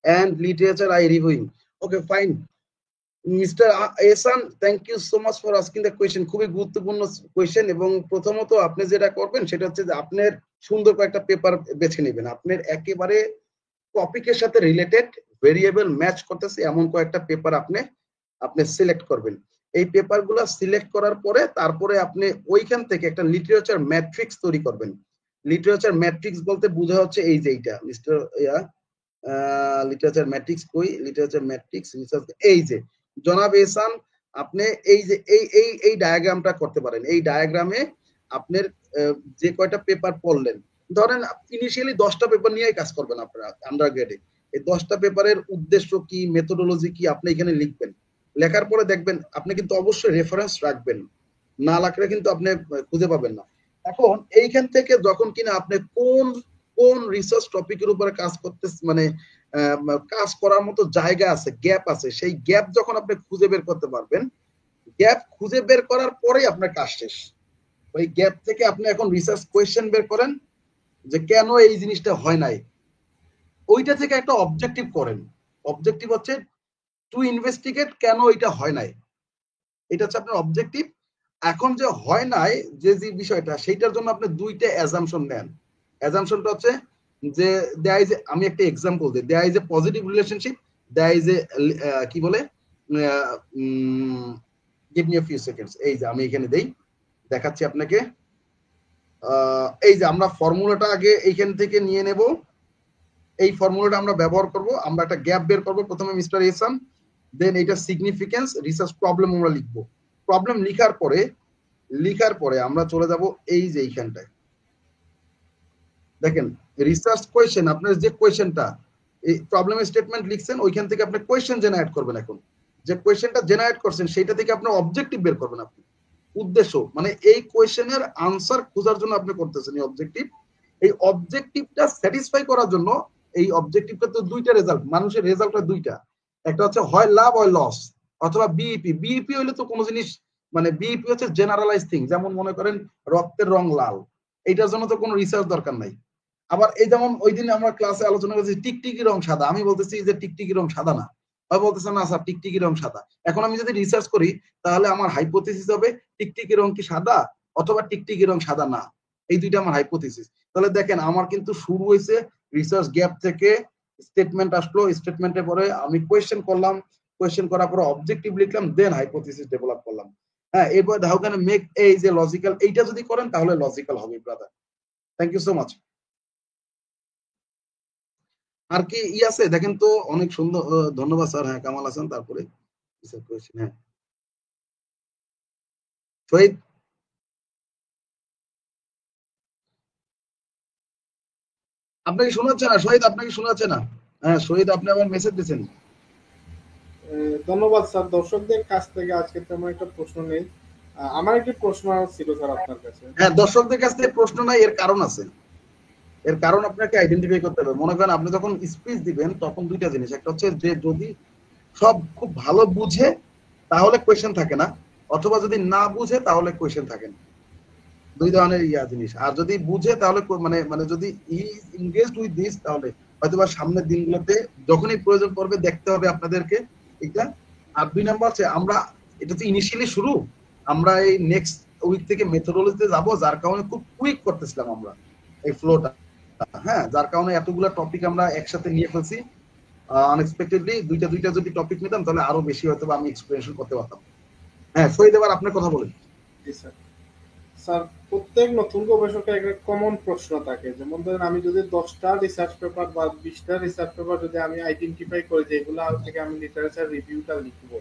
and literature I reviewing? Okay, fine. Mister Ehsan, thank you so much for asking the question, খুবই গুরুত্বপূর্ণ question. এবং প্রথমত আপনি যেটা করবেন সেটা হচ্ছে যে আপনার সুন্দর করে একটা পেপার বেছে নেবেন, আপনার একেবারে টপিকের সাথে রিলেটেড ভেরিয়েবল ম্যাচ করতেছে এমন কয়েকটা পেপার আপনি সিলেক্ট করবেন। এই পেপারগুলো সিলেক্ট করার পরে তারপরে আপনি ওইখান থেকে একটা লিটারেচার ম্যাট্রিক্স তৈরি করবেন। লিটারেচার ম্যাট্রিক্স বলতে বোঝা হচ্ছে এই যে এইটা মিস্টার লিটারেচার ম্যাট্রিক্স কই, লিটারেচার ম্যাট্রিক্স রিসার্চ, এই যে জনাব এহসান, আপনি এই যে এই ডায়াগ্রামটা করতে পারেন। এই ডায়াগ্রামে আপনার যে কয়টা পেপার পড়লেন, ধরেন ইনিশিয়ালি 10টা পেপার নিয়েই কাজ করবেন আপনারা আন্ডার গ্রেডে, এই 10টা পেপারের উদ্দেশ্য কি, মেথোডোলজি কি আপনি এখানে লিখবেন। লেখার পরে দেখবেন আপনি কিন্তু অবশ্যই রেফারেন্স রাখবেন, না রাখলে কিন্তু আপনি খুঁজে পাবেন না। এখন এইখান থেকে যখন কিনা আপনি কোন কোন রিসার্চ টপিকের উপরে কাজ করতে, মানে কাজ করার মতো জায়গা আছে, গ্যাপ আছে, সেই গ্যাপ যখন আপনি খুঁজে বের করতে পারবেন, গ্যাপ খুঁজে বের করার পরেই আপনার কাজ শেষ। ওই গ্যাপ থেকে আপনি এখন রিসার্চ কোয়েশ্চেন বের করেন যে কেন এই জিনিসটা হয় নাই, ওইটা থেকে একটা অবজেক্টিভ করেন। অবজেক্টিভ হচ্ছে টু ইনভেস্টিগেট কেন এটা হয় নাই, এটা হচ্ছে আপনার অবজেক্টিভ। এখন যে হয় নাই যে বিষয়টা, সেইটার জন্য আপনি দুইটা অ্যাজাম্পশন নেন। অ্যাজাম্পশনটা হচ্ছে যে দেয়ার ইজ, আমি একটা এক্সাম্পল দিই, there is a positive relationship, there is a কি বলে, give me a few seconds, এই যে আমি এখানে দেই, দেখাচ্ছি আপনাকে। এই যে আমরা ফর্মুলাটা আগে এইখান থেকে নিয়ে নেব, এই ফর্মুলাটা আমরা ব্যবহার করব, আমরা একটা গ্যাপ বের করব প্রথমে মিস্টার এহসান, দেন এটা সিগনিফিকেন্স, রিসার্চ প্রবলেম আমরা লিখবো। প্রবলেম লিখার পরে আমরা চলে যাব এই যে এইখানটায়, দেখেন রিসার্চ কোয়েশ্চেন, আপনার যে কোয়েশ্চেনটা এই প্রবলেম স্টেটমেন্ট লিখছেন ওইখান থেকে আপনি কোয়েশ্চেন জেনারেট করবেন। এখন যে কোয়েশ্চেনটা জেনারেট করছেন সেইটা থেকে আপনি অবজেক্টিভ বের করবেন। আপনি উদ্দেশ্য মানে এই কোয়েশ্চেনের আনসার খোঁজার জন্য আপনি করতেছেন এই অবজেক্টিভ। এই অবজেক্টিভটা স্যাটিসফাই করার জন্য, এই অবজেক্টিভটা তো দুইটা রেজাল্ট, মানুষের রেজাল্টটা দুইটা, একটা হচ্ছে হয় লাভ হয় লস, অথবা বিইপি। বিইপি হইলে তো কোনো জিনিস, মানে বিইপি হচ্ছে জেনারেলাইজ থিং, যেমন মনে করেন রক্তের রং লাল, এইটার জন্য তো কোনো রিসার্চ দরকার নাই। আবার এই যেমন ওই দিন আমরা ক্লাসে আলোচনা করেছি টিকটিকি রং সাদা, আমি বলতেছি যে টিকটিকি রং সাদা না, হয় বলতেছে না স্যার টিকটিকি রং সাদা। এখন আমি যদি রিসার্চ করি তাহলে আমার হাইপোথিসিস হবে টিকটিকি রং কি সাদা অথবা টিকটিকি রং সাদা না, এই দুইটা আমার হাইপোথিসিস। তাহলে দেখেন আমার কিন্তু শুরু হয়েছে রিসার্চ গ্যাপ থেকে, স্টেটমেন্ট আসলো, স্টেটমেন্টের পরে আমি কোয়েশ্চেন করলাম, কোয়েশ্চেন করার পরে অবজেক্টিভ লিখলাম, দেন হাইপোথিসিস ডেভেলপ করলাম। হ্যাঁ, এরপর হাউ ক্যান মেক এই যে লজিক্যাল, এইটা যদি করেন তাহলে লজিক্যাল হবে brother. Thank you so much. আর কি আছে দেখেন তো, অনেক সুন্দর, ধন্যবাদ স্যার। হ্যাঁ, কামাল হাসান, তারপরে হ্যাঁ শহীদ, আপনাকে শোনা যাচ্ছে না শহীদ? আপনাকে শোনা যাচ্ছে না? হ্যাঁ শহীদ, আপনি আমার মেসেজ দিয়েছেন। ধন্যবাদ স্যার। দর্শকদের কাছ থেকে আজকে তেমন একটা প্রশ্ন নেই। আমার একটি প্রশ্ন ছিল স্যার আপনার কাছে। হ্যাঁ, দর্শকদের কাছ থেকে প্রশ্ন নাই, এর কারণ আছে। এর কারণ আপনাকে আইডেন্টিফাই করতে হবে। মনে করেন আপনি যখন স্পিচ দিবেন তখন দুইটা জিনিস, একটা হচ্ছে যে যদি সব খুব ভালো বুঝে তাহলে কোয়েশ্চেন থাকে না, অথবা যদি না বুঝে তাহলে কোয়েশ্চেন থাকে না। দুই ধরনের জিনিস। আর যদি বুঝে তাহলে মানে মানে যদি ইংগেজড উইথ দিস, তাহলে হয়তোবা সামনের দিনগুলোতে যখনই প্রয়োজন পড়বে দেখতে হবে আপনাদেরকে এটা। আর দুই নাম্বার হচ্ছে আমরা, এটা তো ইনিশিয়ালি শুরু, আমরা এই নেক্সট উইক থেকে মেথোডোলজিতে যাব, যার কারণে খুব কুইক করতেছিলাম আমরা এই ফ্লোটা। হ্যাঁ, যার কারণে এতগুলা টপিক আমরা একসাথে নিয়ে ফেলছি আনএক্সপেক্টেডলি। দুইটা দুইটা যদি টপিক নিতাম তাহলে আরো বেশি হয়তো আমি এক্সপ্লেনেশন করতে পারতাম। হ্যাঁ শহীদ, এবার আপনার কথা বলেন। জি স্যার। স্যার, প্রত্যেক নতুন গবেষকের একটা কমন প্রশ্ন থাকে, যেমন ধরেন আমি যদি 10টা রিসার্চ পেপার বা 20টা রিসার্চ পেপার যদি আমি আইডেন্টিফাই করি যে এগুলো থেকে আমি লিটারেচার রিভিউটা লিখবো,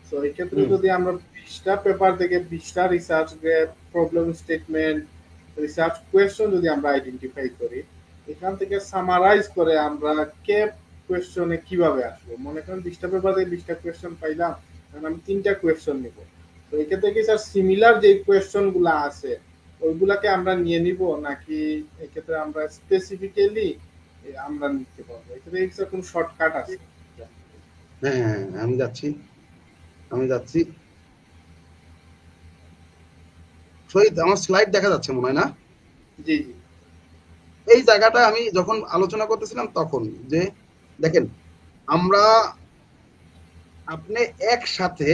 তো এই ক্ষেত্রে যদি আমরা 20টা পেপার থেকে 20টা research problem statement, research question যদি আমরা আইডেন্টিফাই করি, এখান থেকে সামারাইজ করে আমরা কে কোয়েশ্চনে কিভাবে আসবো। মনে করেন 20টা পেপার থেকে 20টা কোয়েশ্চন পাইলাম, এখন আমি 3টা কোয়েশ্চন নিব, তো এক্ষেত্রে কি স্যার সিমিলার যে কোয়েশ্চন গুলা আছে ওইগুলাকে আমরা নিয়ে নিব, নাকি এক্ষেত্রে আমরা স্পেসিফিক্যালি আমরা নিতে পারবো? এক্ষেত্রে স্যার কোন শর্টকাট আছে? হ্যাঁ হ্যাঁ, আমি যাচ্ছি, আমি যাচ্ছি। শহীদ, আমার স্লাইড দেখা যাচ্ছে মনে হয় না? জি জি। এই জায়গাটা আমি যখন আলোচনা করতেছিলাম তখন যে দেখেন, আমরা আপনি একসাথে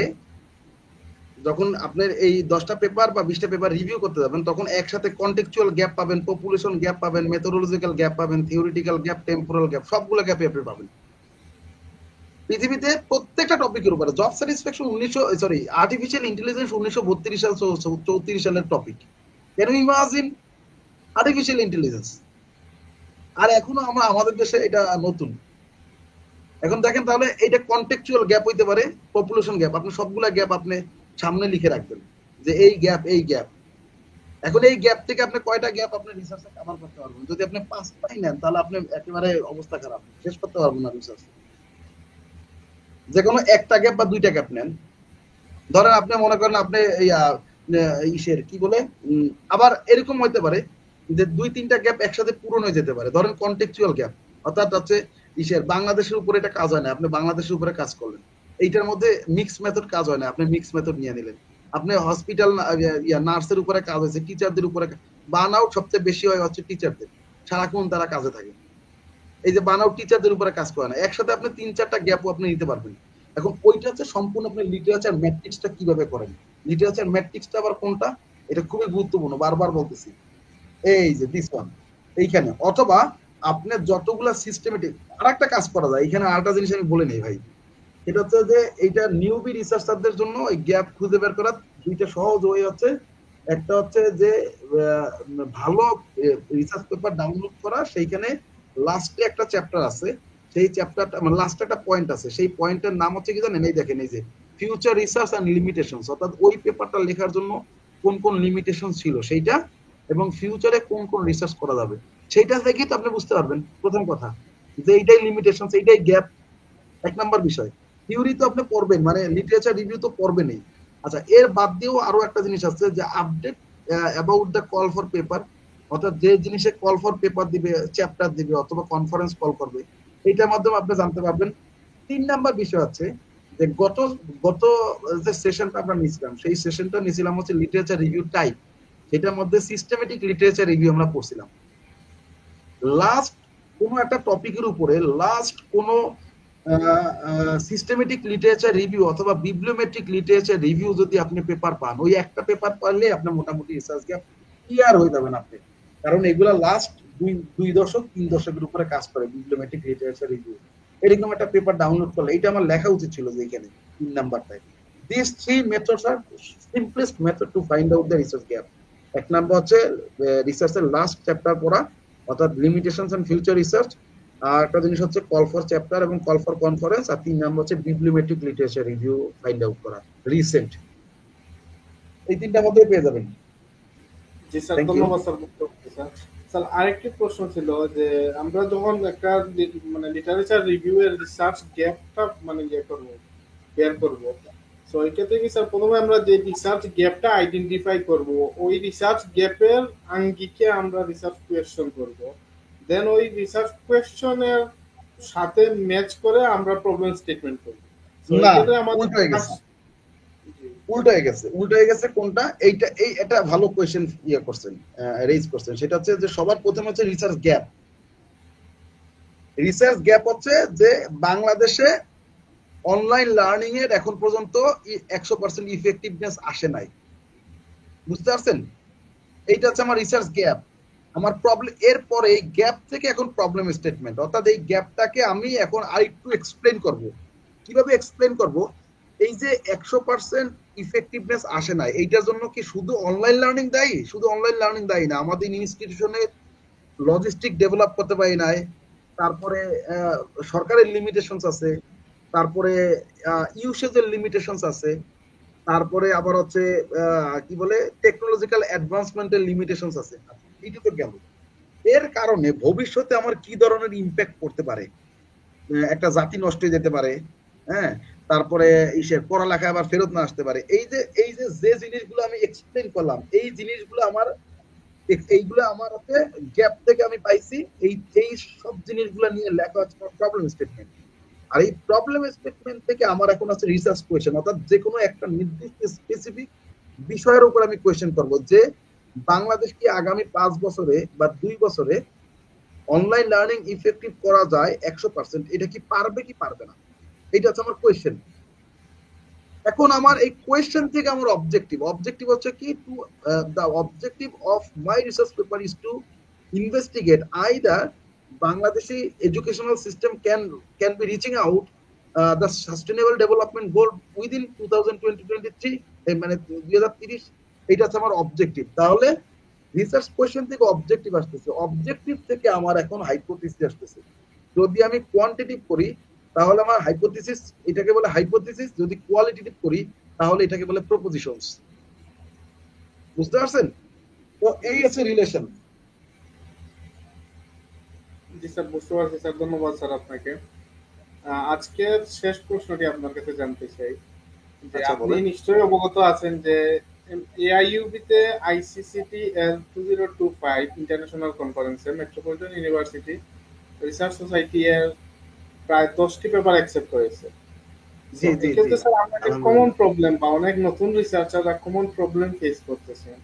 যখন আপনার এই 10টা পেপার বা 20টা পেপার রিভিউ করতে যাবেন, তখন একসাথে কন্টেক্সচুয়াল গ্যাপ পাবেন, পপুলেশন গ্যাপ পাবেন, মেথোডোলজিক্যাল গ্যাপ পাবেন, থিওরিটিক্যাল গ্যাপ, টেম্পোরাল গ্যাপ, সবগুলো গ্যাপই আপনি পাবেন। পৃথিবীতে প্রত্যেকটা টপিকের উপরে জব স্যাটিসফ্যাকশন আর্টিফিশিয়াল ইন্টেলিজেন্স 1932 সাল 34 সালের topic. Can you imagine artificial intelligence? আর এখনো আমরা আমাদের দেশে এটা নতুন। এখন দেখেন তাহলে এটা কন্টেক্সচুয়াল গ্যাপ হইতে পারে, পপুলেশন গ্যাপ, আপনি সবগুলা গ্যাপ আপনি সামনে লিখে রাখবেন যে এই গ্যাপ এই গ্যাপ। এখন এই গ্যাপ থেকে আপনি কয়টা গ্যাপ আপনি রিসার্চে কভার করতে পারবেন? যদি আপনি 5টাই নেন তাহলে আপনি একেবারে অবস্থা খারাপ, শেষ করতে পারবেন না রিসার্চ। যে কোনো একটা গ্যাপ বা 2টা গ্যাপ নেন। ধরেন আপনি মনে করেন আপনি ইসের কি বলে, আবার এরকম হইতে পারে যে 2-3টা গ্যাপ একসাথে পূরণ হয়ে যেতে পারে। ধরেন কন্টেক্সচুয়াল গ্যাপ, অর্থাৎ হচ্ছে ইসের বাংলাদেশের উপরে এটা কাজ হয় না, আপনি বাংলাদেশের উপরে কাজ করলেন। এইটার মধ্যে মিক্স মেথড কাজ হয় না, আপনি মিক্স মেথড নিয়ে নিলেন। আপনি হসপিটাল নার্সের উপরে কাজ হয়েছে, টিচারদের উপরে। বার্ন আউট সবচেয়ে বেশি হয় হচ্ছে টিচারদের, সারাক্ষণ তারা কাজে থাকে। এই যে বার্ন আউট টিচারদের উপরে কাজ করে না, একসাথে আপনি 3-4টা গ্যাপও আপনি নিতে পারবেন। এখন ওইটা হচ্ছে সম্পূর্ণ আপনি লিটারেচার ম্যাট্রিক্সটা কিভাবে করেন। লিটারেচার ম্যাট্রিক্সটা আবার কোনটা, এটা খুবই গুরুত্বপূর্ণ, বারবার বলতেছি। এই যে দিস ওয়ান, এইখানে। অথবা আপনার যতগুলা সিস্টেমেটিক আরেকটা কাজ করা যায়, এখানে আরেকটা জিনিস আমি বলে নেই ভাই, এটা হচ্ছে যে এইটা নিউবি রিসার্চারদের জন্য এই গ্যাপ খুঁজে বের করার 2টা সহজ ওয়ে হচ্ছে। একটা হচ্ছে যে ভালো রিসার্চ পেপার ডাউনলোড করা, সেইখানে লাস্টে একটা চ্যাপ্টার আছে, সেই চ্যাপ্টারটা মানে লাস্টে একটা পয়েন্ট আছে, সেই পয়েন্টের নাম হচ্ছে কি জানেন? এই দেখেন, এই যে ফিউচার রিসার্চ এন্ড লিমিটেশনস, অর্থাৎ ওই পেপারটা লেখার জন্য কোন কোন লিমিটেশন ছিল সেইটা, এবং ফিউচারে কোন কোন রিসার্চ করা যাবে সেইটা দেখেই তো আপনি বুঝতে পারবেন প্রথম কথা যে এইটাই লিমিটেশন, এইটাই গ্যাপ। 1 নাম্বার বিষয়। থিওরি তো আপনি পড়বেন, মানে লিটারেচার রিভিউ তো পড়বেনই। আচ্ছা, এর বাদ দিয়েও আরো একটা জিনিস আছে যে update about the call for paper, অর্থাৎ যে জিনিসে কল ফর পেপার দিবে, চ্যাপ্টার দিবে অথবা কনফারেন্স কল করবে, এইটার মাধ্যমে আপনি জানতে পারবেন। 3 নাম্বার বিষয় আছে যে গত গত যে সেশনটা আমরা নিয়েছিলাম, সেই সেশনটা নিয়েছিলাম হচ্ছে লিটারেচার রিভিউ টাইপ, সেটার মধ্যে সিস্টেমেটিক লিটারেচার রিভিউ আমরা পড়ছিলাম। লাস্ট কোনো একটা টপিকের উপরে লাস্ট কোনো সিস্টেমেটিক লিটারেচার রিভিউ অথবা বিবলিওমেট্রিক লিটারেচার রিভিউ যদি আপনি পেপার পান, ওই একটা পেপার পারলে আপনি মোটামুটি রিসার্চ গ্যাপ ক্লিয়ার হয়ে যাবেন আপনি। কারণ এগুলা লাস্ট 2 দশক 3 দশকের উপরে কাজ করে বিবলিওমেট্রিক লিটারেচার রিভিউ। এরকম একটা পেপার ডাউনলোড করলে, এটা আমার লেখা উচিত ছিল যে এখানে 3 নাম্বারটায়। These 3 methods are simplest method to find out the research gap. 1 number হচ্ছে রিসার্চের লাস্ট চ্যাপ্টার পড়া, অর্থাৎ লিমিটেশনস এন্ড ফিউচার রিসার্চ। আর একটা জিনিস হচ্ছে কল ফর চ্যাপ্টার এবং কল ফর কনফারেন্স। আর 3 নাম্বার হচ্ছে bibliometric literature review find out করা রিসেন্ট। এই 3টার মধ্যে পেয়ে যাবেন। জি স্যার, থ্যাংক ইউ। ধন্যবাদ স্যার। স্যার আরেকটি প্রশ্ন ছিল যে আমরা যখন একটা মানে লিটারেচার রিভিউ এর রিসার্চ গ্যাপটা মানে ইয়ে করবো, বের করব, সো এক্ষেত্রে কি স্যার প্রথমে আমরা যে রিসার্চ গ্যাপটা আইডেন্টিফাই করব, ওই রিসার্চ গ্যাপের আঙ্গিকে আমরা রিসার্চ কোয়েশ্চন করব, দেন ওই রিসার্চ কোয়েশ্চনের সাথে ম্যাচ করে আমরা প্রবলেম স্টেটমেন্ট করব। সো না, এক্ষেত্রে আমাদের উল্টো হয়ে গেছে, উল্টো হয়ে গেছে কোনটা, এইটা এটা ভালো কোয়েশ্চেন ইয়ে করছেন, রেজ করছেন। সেটা হচ্ছে যে সবার প্রথমে হচ্ছে রিসার্চ গ্যাপ। রিসার্চ গ্যাপ হচ্ছে যে বাংলাদেশে অনলাইন লার্নিং এর এখন পর্যন্ত 100% ইফেক্টিভনেস আসে নাই, বুঝতে পারছেন? এইটা হচ্ছে আমার রিসার্চ গ্যাপ। আমার প্রবলেম এরপরে এই গ্যাপ থেকে এখন প্রবলেম স্টেটমেন্ট, অর্থাৎ এই গ্যাপটাকে আমি এখন আরেকটু এক্সপ্লেন করব। কিভাবে এক্সপ্লেন করব? এই যে 100% ইফেক্টিভনেস আসে না, এইটার জন্য কি শুধু অনলাইন লার্নিং দায়ী? শুধু অনলাইন লার্নিং দায়ী না, আমাদের ইনস্টিটিউশনে লজিস্টিক ডেভেলপ করতে পারি নাই, তারপরে সরকারের লিমিটেশনস আছে, তারপরে ইউসেজের লিমিটেশনস আছে, তারপরে আবার হচ্ছে কি বলে টেকনোলজিক্যাল অ্যাডভান্সমেন্টের লিমিটেশনস আছে। এইটা তো গেল। এর কারণে ভবিষ্যতে আমার কি ধরনের ইম্প্যাক্ট পড়তে পারে? একটা জাতি নষ্ট হয়ে যেতে পারে, হ্যাঁ, তারপরে পড়ালেখা আবার ফেরত না আসতে পারে। এই যে জিনিসগুলো আমি এক্সপ্লেন করলাম, এই জিনিসগুলো আমার এইগুলো আমার হচ্ছে গ্যাপ থেকে আমি পাইছি। এই সব জিনিসগুলো নিয়ে লেখা হচ্ছে প্রবলেম স্টেটমেন্ট। আর এই প্রবলেম স্টেটমেন্ট থেকে আমার এখন আছে রিসার্চ কোয়েশ্চেন, অর্থাৎ যে কোনো একটা নির্দিষ্ট স্পেসিফিক বিষয়ের উপর আমি কোয়েশ্চেন করব যে বাংলাদেশ কি আগামী 5 বছরে বা 2 বছরে অনলাইন লার্নিং ইফেক্টিভ করা যায় 100%, এটা কি পারবে কি পারবে না, এটা হচ্ছে আমার কোয়েশ্চেন। এখন আমার এই কোয়েশ্চেন থেকে আমার অবজেক্টিভ হচ্ছে কি, to the objective of my research paper is to investigate either Bangladeshi educational system can be reaching out the sustainable development goal within 2023, মানে 2030, এটা হচ্ছে আমার অবজেক্টিভ। তাহলে রিসার্চ কোয়েশ্চেন থেকে অবজেক্টিভ আসতেছে, অবজেক্টিভ থেকে আমার এখন হাইপোথিসিস আসতেছে। যদি আমি কোয়ান্টিটিভ করি তাহলে আমার হাইপোথিসিস, এটাকে বলে হাইপোথিসিস। যদি কোয়ালিটেটিভ করি তাহলে এটাকে বলে প্রপোজিশনস। বুঝতে পারছেন? তো এই আছে রিলেশন। জি স্যার, বুঝতে পারছি স্যার, ধন্যবাদ স্যার আপনাকে। আজকের শেষ প্রশ্নটি আপনার কাছে জানতে চাই যে আচ্ছা, আপনি বলেন। নিশ্চয়ই অবগত আছেন যে এআইইউবি তে আইসিসিটি এর 2025 ইন্টারন্যাশনাল কনফারেন্সে মেট্রোপলিটন ইউনিভার্সিটি রিসার্চ সোসাইটি এর প্রায় 10টি পেপার অ্যাকসেপ্ট করেছে। সো জি জি জি, এক্ষেত্রে স্যার আমরা একটা কমন আলহামদুলিল্লাহ। প্রবলেম বা অনেক নতুন রিসার্চাররা কমন প্রবলেম ফেস করতেছেন।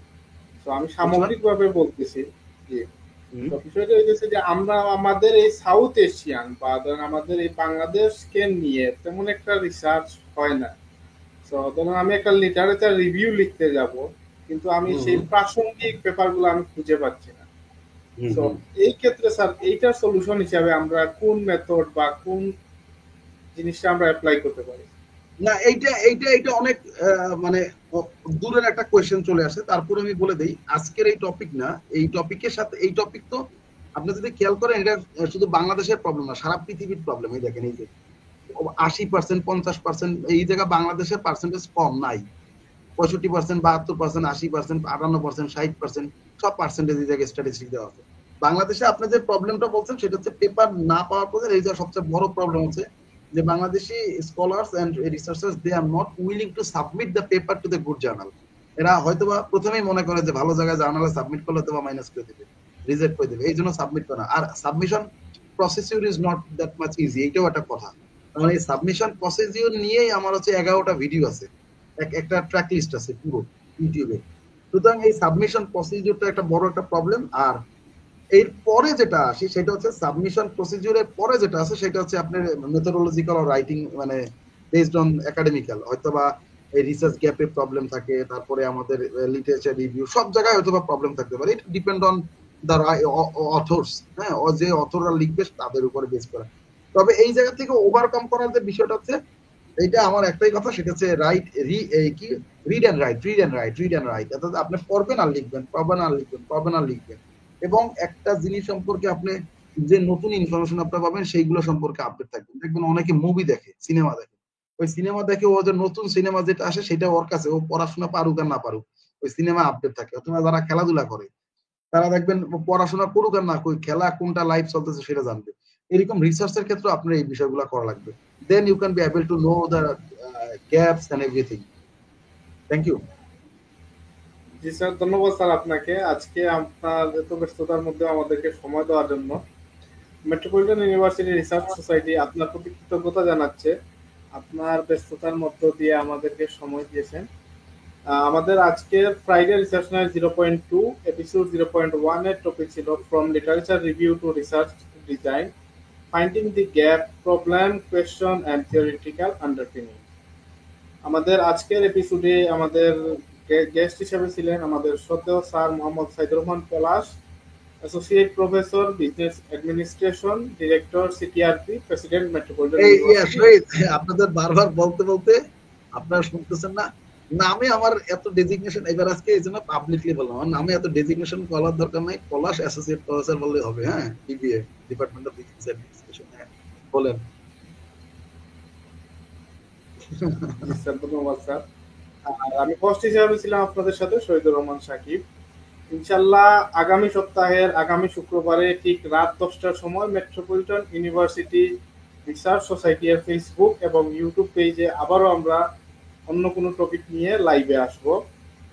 তো আমি Which one? সামগ্রিকভাবে বলতেছি যে হুম, তো বিষয়টা হইতেছে যে আমরা আমাদের এই সাউথ এশিয়ান বা ধরেন আমাদের এই বাংলাদেশকে নিয়ে তেমন একটা রিসার্চ হয় না। তো ধরুন আমি একটা লিটারেচার রিভিউ লিখতে যাব, কিন্তু আমি হুম, সেই হুম, প্রাসঙ্গিক পেপারগুলো আমি খুঁজে পাচ্ছি না। হুম, তো হুম। এই ক্ষেত্রে স্যার এইটার সলিউশন হিসাবে আমরা কোন মেথড বা কোন জিনিসটা আমরা অ্যাপ্লাই করতে পারি? না, এইটা অনেক মানে দূরের একটা কোয়েশ্চেন চলে আসে। তারপরে আমি বলে দেই আজকের এই টপিক না, এই টপিকের সাথে এই টপিক তো আপনি যদি খেয়াল করেন এটা শুধু বাংলাদেশের প্রবলেম না, সারা পৃথিবীর প্রবলেম। এই দেখেন, এই যে 80%, 50%, এই জায়গা বাংলাদেশের পার্সেন্টেজ কম নাই। 65%, 72%, 80%, 58%, 60%, সব পার্সেন্টেজ এই জায়গায় স্ট্যাটিস্টিক দেওয়া আছে। বাংলাদেশে আপনি যে প্রবলেমটা বলছেন সেটা হচ্ছে পেপার না পাওয়ার পরে, এই যে সবচেয়ে বড় প্রবলেম হচ্ছে যে Bangladeshi scholars and researchers they are not willing to submit the paper to the good journal. এরা হয়তোবা প্রথমেই মনে করে যে ভালো জায়গায় জার্নালে সাবমিট করলে হয়তো মাইনাস করে দেবে, রিজেক্ট করে দেবে, এই জন্য সাবমিট করে না। আর submission procedure is not that much easy, এইটাও একটা কথা। মানে এই সাবমিশন প্রসিডিউর নিয়েই আমার হচ্ছে 11টা ভিডিও আছে, একটা ট্র্যাক লিস্ট আছে পুরো ইউটিউবে। সুতরাং এই সাবমিশন প্রসিডিউরটা একটা বড় একটা প্রবলেম। আর এর পরে যেটা আসে সেটা হচ্ছে সাবমিশন প্রসিডিউরের পরে যেটা আছে সেটা হচ্ছে আপনার মেথোডোলজিক্যাল রাইটিং, মানে বেসড অন একাডেমিক্যাল, হয়তোবা এই রিসার্চ গ্যাপের প্রবলেম থাকে, তারপরে আমাদের লিটারেচার রিভিউ, সব জায়গায় হয়তোবা প্রবলেম থাকতে পারে। ইট ডিপেন্ড অন দ্য অথর্স, হ্যাঁ, ও যে অথররা লিখবে তাদের উপরে বেস করা। তবে এই জায়গা থেকে ওভারকাম করার যে বিষয়টা হচ্ছে, এইটা আমার একটাই কথা, সেটা হচ্ছে রাইট কি রিড এন্ড রাইট, অর্থাৎ আপনি পড়বেন আর লিখবেন, পড়বেন আর লিখবেন, পড়বেন আর লিখবেন। এবং একটা জিনিস সম্পর্কে আপনি যে নতুন ইনফরমেশন আপনি পাবেন সেইগুলো সম্পর্কে আপডেট থাকবেন। দেখবেন অনেকে মুভি দেখে, সিনেমা দেখে, ওই সিনেমা দেখে ও যে নতুন সিনেমা যেটা আসে সেটা ওর কাছে, ও পড়াশোনা পারুক আর না পারুক, ওই সিনেমা আপডেট থাকে। অথবা যারা খেলাধুলা করে, তারা দেখবেন পড়াশোনা করুক আর না করুক, খেলা কোনটা লাইভ চলতেছে সেটা জানবে। এরকম রিসার্চের ক্ষেত্রে আপনার এই বিষয়গুলো করা লাগবে। Then you can be able to know the gaps and everything. Thank you. জি স্যার, ধন্যবাদ স্যার আপনাকে আজকে আপনার এত ব্যস্ততার মধ্যে আমাদেরকে সময় দেওয়ার জন্য। মেট্রোপলিটন ইউনিভার্সিটি রিসার্চ সোসাইটি আপনার প্রতি কৃতজ্ঞতা জানাচ্ছে, আপনার ব্যস্ততার মধ্য দিয়ে আমাদেরকে সময় দিয়েছেন। আমাদের আজকের ফ্রাইডে রিসার্চ নাইট 0.2 এপিসোড 0.1 এর টপিক ছিল from literature review to research design, finding the gap, problem, question and theoretical underpinning. আমাদের আজকের এপিসোডে আমাদের গেস্ট হিসেবে ছিলেন আমাদের শ্রদ্ধেয় sir Mohammad Saidur Rahman Palash, associate professor, business administration, director, CTRP, president, Metropolitan University. আপনাদের বারবার বলতে বলতে আপনারা শুনতেছেন না, নামে আমার এত ডেজিগনেশন এবার আজকে এই জন্য পাবলিকলি বললাম, আমার নামে এত ডেজিগনেশন বলার দরকার নাই, পলাশ অ্যাসোসিয়েট প্রফেসর বললে হবে। হ্যাঁ, BBA, department of business administration. হ্যাঁ বলেন। স্যার ধন্যবাদ স্যার। আর আমি হোস্ট হিসেবে ছিলাম আপনাদের সাথে শহীদুর রহমান সাকিব। ইনশাল্লাহ আগামী সপ্তাহের আগামী শুক্রবারে ঠিক রাত 10টার সময় মেট্রোপলিটন ইউনিভার্সিটি রিসার্চ সোসাইটি এর ফেসবুক এবং ইউটিউব পেজে আবারও আমরা অন্য কোনো টপিক নিয়ে লাইভে আসব।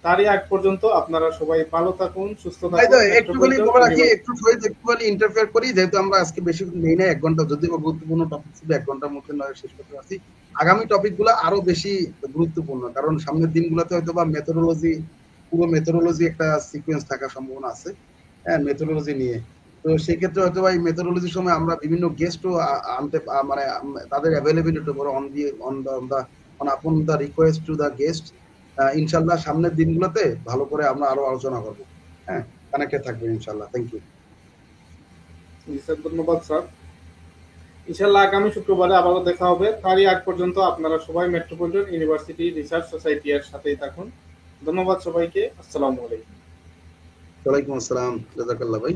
তারই আগ পর্যন্ত আপনারা সবাই ভালো থাকুন, সুস্থ থাকুন। একটুখানি বলে রাখি, একটুখানি ইন্টারফেয়ার করি, যেহেতু আমরা আজকে বেশি নেই না, 1 ঘন্টা, যদি গুরুত্বপূর্ণ টপিক ছিল 1 ঘন্টার মধ্যে নয় শেষ করতে পারছি। আগামী টপিকগুলো আরো বেশি গুরুত্বপূর্ণ, কারণ সামনের দিনগুলোতে হয়তো বা মেথোডোলজি, পুরো মেথোডোলজি একটা সিকোয়েন্স থাকার সম্ভাবনা আছে। হ্যাঁ, মেথোডোলজি নিয়ে। তো সেই ক্ষেত্রে হয়তো বা এই মেথোডোলজির সময় আমরা বিভিন্ন গেস্টও আনতে, মানে তাদের অ্যাভেলেবিলিটি উপর আপন দা রিকোয়েস্ট টু দা গেস্ট। ইনশাল্লাহ সামনের দিনগুলোতে ভালো করে আমরা আরো আলোচনা করবো। হ্যাঁ, কানেক্টেড থাকবেন ইনশাল্লাহ। Thank you. ধন্যবাদ স্যার। ইনশাল্লাহ আগামী শুক্রবারে আবারও দেখা হবে। তারই আগ পর্যন্ত আপনারা সবাই মেট্রোপলিটন ইউনিভার্সিটি রিসার্চ সোসাইটি এর সাথেই থাকুন। ধন্যবাদ সবাইকে। আসসালামু আলাইকুম। ওয়ালাইকুম আসসালাম, জাযাকাল্লাহ ভাই।